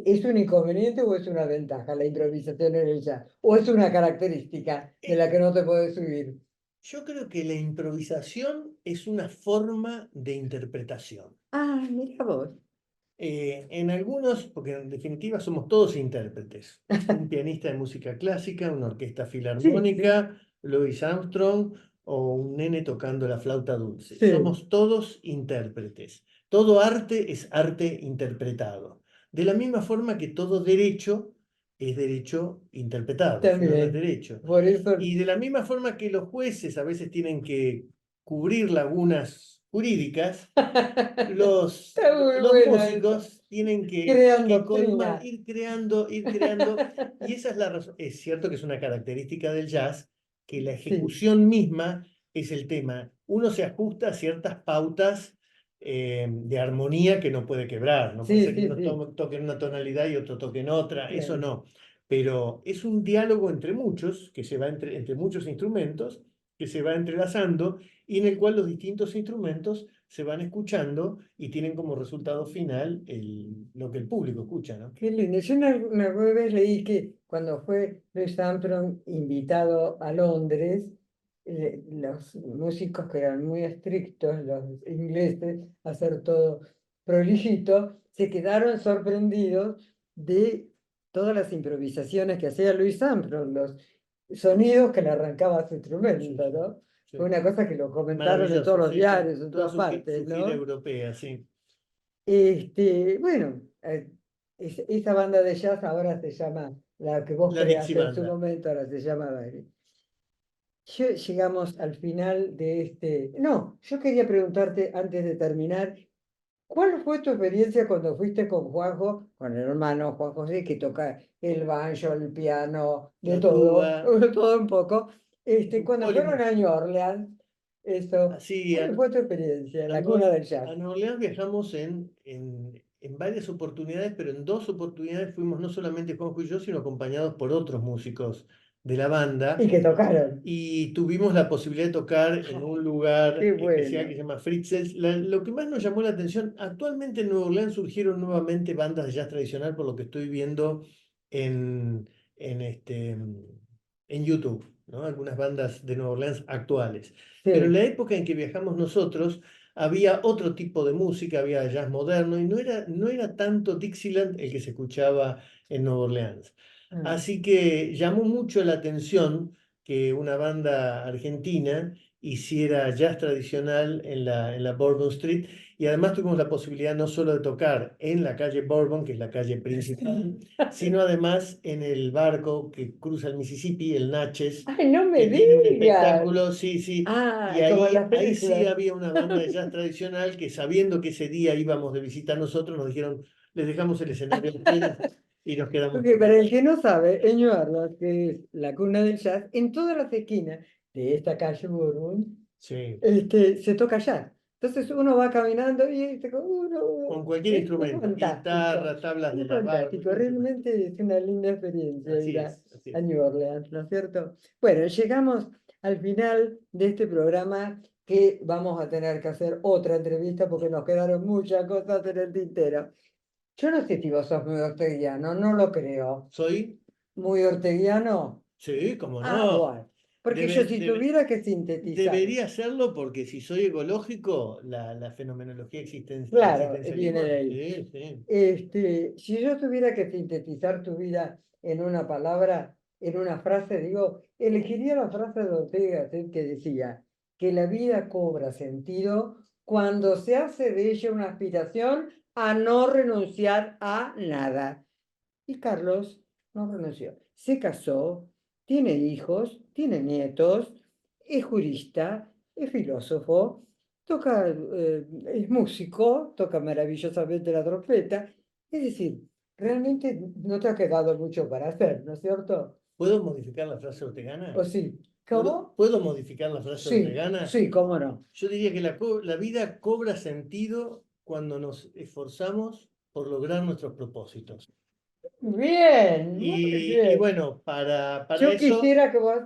[SPEAKER 1] ¿Es un inconveniente o es una ventaja la improvisación en el jazz? ¿O es una característica de
[SPEAKER 2] Eh,
[SPEAKER 1] la que no te puedes subir?
[SPEAKER 2] yo creo que la improvisación es una forma de interpretación.
[SPEAKER 1] Ah, mira vos.
[SPEAKER 2] En algunos, porque en definitiva somos todos intérpretes. Un pianista de música clásica, una orquesta
[SPEAKER 1] Sí, sí,
[SPEAKER 2] filarmónica, Louis Armstrong o un nene tocando la flauta dulce.
[SPEAKER 1] sí,
[SPEAKER 2] Somos todos intérpretes. Todo arte es arte interpretado. De la misma forma que todo derecho es derecho interpretado, si no, no es
[SPEAKER 1] también.
[SPEAKER 2] derecho.
[SPEAKER 1] Por eso,
[SPEAKER 2] Y de la misma forma que los jueces a veces tienen que cubrir lagunas jurídicas,
[SPEAKER 1] está muy
[SPEAKER 2] los
[SPEAKER 1] bueno eso.
[SPEAKER 2] músicos tienen
[SPEAKER 1] Crean
[SPEAKER 2] que colmar,
[SPEAKER 1] doctrina.
[SPEAKER 2] ir creando, y esa es la razón. Es cierto que es una característica del jazz, que la
[SPEAKER 1] Sí,
[SPEAKER 2] ejecución misma es el tema. Uno se ajusta a ciertas pautas de armonía que no puede quebrar, no puede
[SPEAKER 1] sí,
[SPEAKER 2] ser que
[SPEAKER 1] sí,
[SPEAKER 2] uno
[SPEAKER 1] sí,
[SPEAKER 2] toque en una tonalidad y otro toque en otra, eso
[SPEAKER 1] claro.
[SPEAKER 2] no. Pero es un diálogo entre muchos, que se va entre muchos instrumentos, que se va entrelazando y en el cual los distintos instrumentos se van escuchando y tienen como resultado final lo que el público escucha, ¿no?
[SPEAKER 1] Qué lindo. Yo una vez leí que cuando fue Louis Armstrong invitado a Londres, los músicos que eran muy estrictos, los ingleses, a hacer todo prolijito, se quedaron sorprendidos de todas las improvisaciones que hacía Louis Armstrong, los sonidos que le arrancaba a su
[SPEAKER 2] Sí,
[SPEAKER 1] instrumento,
[SPEAKER 2] sí.
[SPEAKER 1] ¿no?
[SPEAKER 2] sí.
[SPEAKER 1] Fue una cosa que lo comentaron en todos
[SPEAKER 2] Maravilloso,
[SPEAKER 1] los
[SPEAKER 2] sí, sí.
[SPEAKER 1] diarios, en
[SPEAKER 2] Toda
[SPEAKER 1] todas
[SPEAKER 2] su,
[SPEAKER 1] partes,
[SPEAKER 2] su gira
[SPEAKER 1] ¿no?
[SPEAKER 2] europea, sí.
[SPEAKER 1] Bueno, esa banda de jazz ahora se llama, la que vos
[SPEAKER 2] La Dixie
[SPEAKER 1] creaste en su
[SPEAKER 2] Banda.
[SPEAKER 1] momento, ahora se llama Baile. Llegamos al final de este. No, yo quería preguntarte antes de terminar, ¿cuál fue tu experiencia cuando fuiste con Juanjo, con el hermano Juan José, que toca el banjo, el piano, de
[SPEAKER 2] La
[SPEAKER 1] todo,
[SPEAKER 2] tuba,
[SPEAKER 1] todo un poco?
[SPEAKER 2] es un
[SPEAKER 1] Cuando fueron a New
[SPEAKER 2] polimúsico.
[SPEAKER 1] Orleans, esto,
[SPEAKER 2] Así,
[SPEAKER 1] ¿cuál fue tu experiencia,
[SPEAKER 2] a
[SPEAKER 1] la cuna del
[SPEAKER 2] A
[SPEAKER 1] jazz?
[SPEAKER 2] Nueva Orleans viajamos en varias oportunidades, pero en dos oportunidades fuimos no solamente Juanjo y yo, sino acompañados por otros músicos de la
[SPEAKER 1] Y
[SPEAKER 2] banda.
[SPEAKER 1] que tocaron.
[SPEAKER 2] Y tuvimos la posibilidad de tocar en un lugar
[SPEAKER 1] Qué
[SPEAKER 2] especial que
[SPEAKER 1] bueno.
[SPEAKER 2] se llama Fritzels. Lo que más nos llamó la atención, actualmente en Nueva Orleans surgieron nuevamente bandas de jazz tradicional, por lo que estoy viendo en, en, este, en YouTube, ¿no? Algunas bandas de Nueva Orleans actuales. Pero en la
[SPEAKER 1] Sí.
[SPEAKER 2] época en que viajamos nosotros, había otro tipo de música, había jazz moderno, y no era tanto Dixieland el que se escuchaba en Nueva Orleans.
[SPEAKER 1] Ah.
[SPEAKER 2] Así que llamó mucho la atención que una banda argentina hiciera jazz tradicional en la Bourbon Street, y además tuvimos la posibilidad no solo de tocar en la calle Bourbon, que es la calle principal, sino además en el barco que cruza el Mississippi, el Natchez,
[SPEAKER 1] Ay, no me
[SPEAKER 2] que tiene un
[SPEAKER 1] digas.
[SPEAKER 2] espectáculo, sí, sí, y
[SPEAKER 1] Ah, como en las
[SPEAKER 2] ahí sí
[SPEAKER 1] películas.
[SPEAKER 2] había una banda de jazz tradicional que, sabiendo que ese día íbamos de visita nosotros, nos dijeron, les dejamos el escenario a ustedes y nos quedamos
[SPEAKER 1] Porque para
[SPEAKER 2] tocando.
[SPEAKER 1] el que no sabe, en New Orleans, que es la cuna del jazz, en todas las esquinas de esta calle Bourbon,
[SPEAKER 2] Sí,
[SPEAKER 1] se toca jazz. Entonces uno va caminando y
[SPEAKER 2] con cualquier
[SPEAKER 1] es
[SPEAKER 2] instrumento,
[SPEAKER 1] fantástico,
[SPEAKER 2] guitarra, tablas de
[SPEAKER 1] es
[SPEAKER 2] lavar,
[SPEAKER 1] fantástico.
[SPEAKER 2] cualquier instrumento.
[SPEAKER 1] Realmente es una linda experiencia
[SPEAKER 2] Así
[SPEAKER 1] ir
[SPEAKER 2] es, así
[SPEAKER 1] a
[SPEAKER 2] es.
[SPEAKER 1] New Orleans, ¿no es cierto? Bueno, llegamos al final de este programa que vamos a tener que hacer otra entrevista porque nos quedaron muchas cosas en el tintero. Yo no sé si vos sos muy orteguiano, no lo creo.
[SPEAKER 2] ¿Soy?
[SPEAKER 1] ¿Muy orteguiano?
[SPEAKER 2] Sí, cómo
[SPEAKER 1] Ah,
[SPEAKER 2] no.
[SPEAKER 1] bueno. Porque yo si tuviera que sintetizar,
[SPEAKER 2] Debería serlo porque si soy ecológico, la fenomenología el
[SPEAKER 1] claro, viene
[SPEAKER 2] existencialismo,
[SPEAKER 1] de ahí.
[SPEAKER 2] sí, sí.
[SPEAKER 1] Si yo tuviera que sintetizar tu vida en una palabra, en una frase, digo, elegiría la frase de Ortega Gasset que decía que la vida cobra sentido cuando se hace de ella una aspiración a no renunciar a nada. Y Carlos no renunció. Se casó, tiene hijos, tiene nietos, es jurista, es filósofo, toca, es músico, toca maravillosamente la trompeta. Es decir, realmente no te ha quedado mucho para hacer, ¿no es cierto?
[SPEAKER 2] ¿Puedo modificar la frase ortegana?
[SPEAKER 1] ¿O sí? ¿Cómo?
[SPEAKER 2] ¿Puedo modificar la frase
[SPEAKER 1] Sí,
[SPEAKER 2] ortegana?
[SPEAKER 1] sí, cómo no.
[SPEAKER 2] Yo diría que la vida cobra sentido cuando nos esforzamos por lograr nuestros propósitos.
[SPEAKER 1] Bien, muy
[SPEAKER 2] Y
[SPEAKER 1] bien.
[SPEAKER 2] bueno, para
[SPEAKER 1] Yo
[SPEAKER 2] eso
[SPEAKER 1] quisiera que vos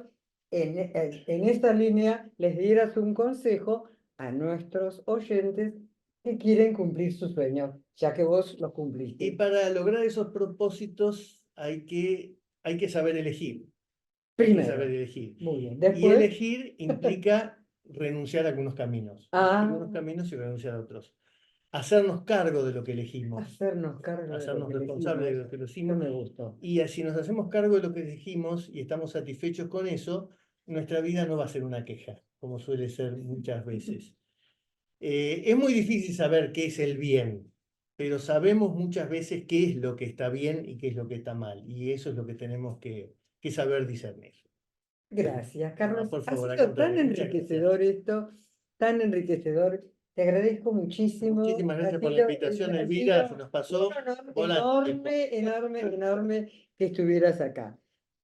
[SPEAKER 1] en esta línea les dieras un consejo a nuestros oyentes que quieren cumplir sus sueños, ya que vos los
[SPEAKER 2] y
[SPEAKER 1] cumpliste.
[SPEAKER 2] para lograr esos propósitos hay que saber elegir. Hay que saber
[SPEAKER 1] Primero,
[SPEAKER 2] elegir.
[SPEAKER 1] muy bien.
[SPEAKER 2] Y
[SPEAKER 1] Después,
[SPEAKER 2] elegir implica renunciar a algunos caminos. Elegir
[SPEAKER 1] a
[SPEAKER 2] unos caminos y renunciar a otros. Hacernos cargo de lo que elegimos.
[SPEAKER 1] hacernos cargo de lo
[SPEAKER 2] Hacernos
[SPEAKER 1] que
[SPEAKER 2] responsables de
[SPEAKER 1] elegimos.
[SPEAKER 2] lo que
[SPEAKER 1] No
[SPEAKER 2] elegimos.
[SPEAKER 1] me gustó.
[SPEAKER 2] Y si nos hacemos cargo de lo que elegimos y estamos satisfechos con eso, nuestra vida no va a ser una queja, como suele ser muchas veces. Es muy difícil saber qué es el bien, pero sabemos muchas veces qué es lo que está bien y qué es lo que está mal. Y eso es lo que tenemos que saber discernir.
[SPEAKER 1] Gracias,
[SPEAKER 2] No,
[SPEAKER 1] Carlos.
[SPEAKER 2] por
[SPEAKER 1] Ha
[SPEAKER 2] favor, al
[SPEAKER 1] sido tan
[SPEAKER 2] contrario, muchas gracias.
[SPEAKER 1] enriquecedor esto, tan enriquecedor. Te agradezco muchísimo.
[SPEAKER 2] Muchísimas gracias por la invitación,
[SPEAKER 1] Ha
[SPEAKER 2] Elvira. Se
[SPEAKER 1] sido
[SPEAKER 2] nos
[SPEAKER 1] un
[SPEAKER 2] pasó
[SPEAKER 1] honor
[SPEAKER 2] volando el tiempo.
[SPEAKER 1] enorme, enorme, enorme que estuvieras acá.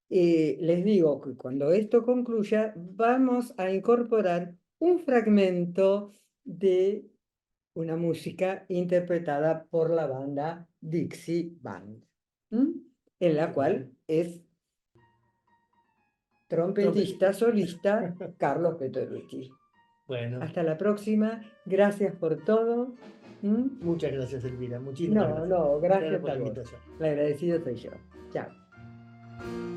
[SPEAKER 1] Les digo que cuando esto concluya, vamos a incorporar un fragmento de una música interpretada por la banda Dixie Band, ¿m? En la cual es trompetista
[SPEAKER 2] Trompetista.
[SPEAKER 1] solista Carlos Pettorucci.
[SPEAKER 2] Bueno,
[SPEAKER 1] Hasta la próxima. Gracias por todo. ¿M?
[SPEAKER 2] muchas gracias, Elvira. Muchísimas
[SPEAKER 1] No,
[SPEAKER 2] gracias.
[SPEAKER 1] no,
[SPEAKER 2] Muchas gracias
[SPEAKER 1] gracias
[SPEAKER 2] por
[SPEAKER 1] a
[SPEAKER 2] la
[SPEAKER 1] vos.
[SPEAKER 2] invitación.
[SPEAKER 1] La agradecido soy yo. Chao.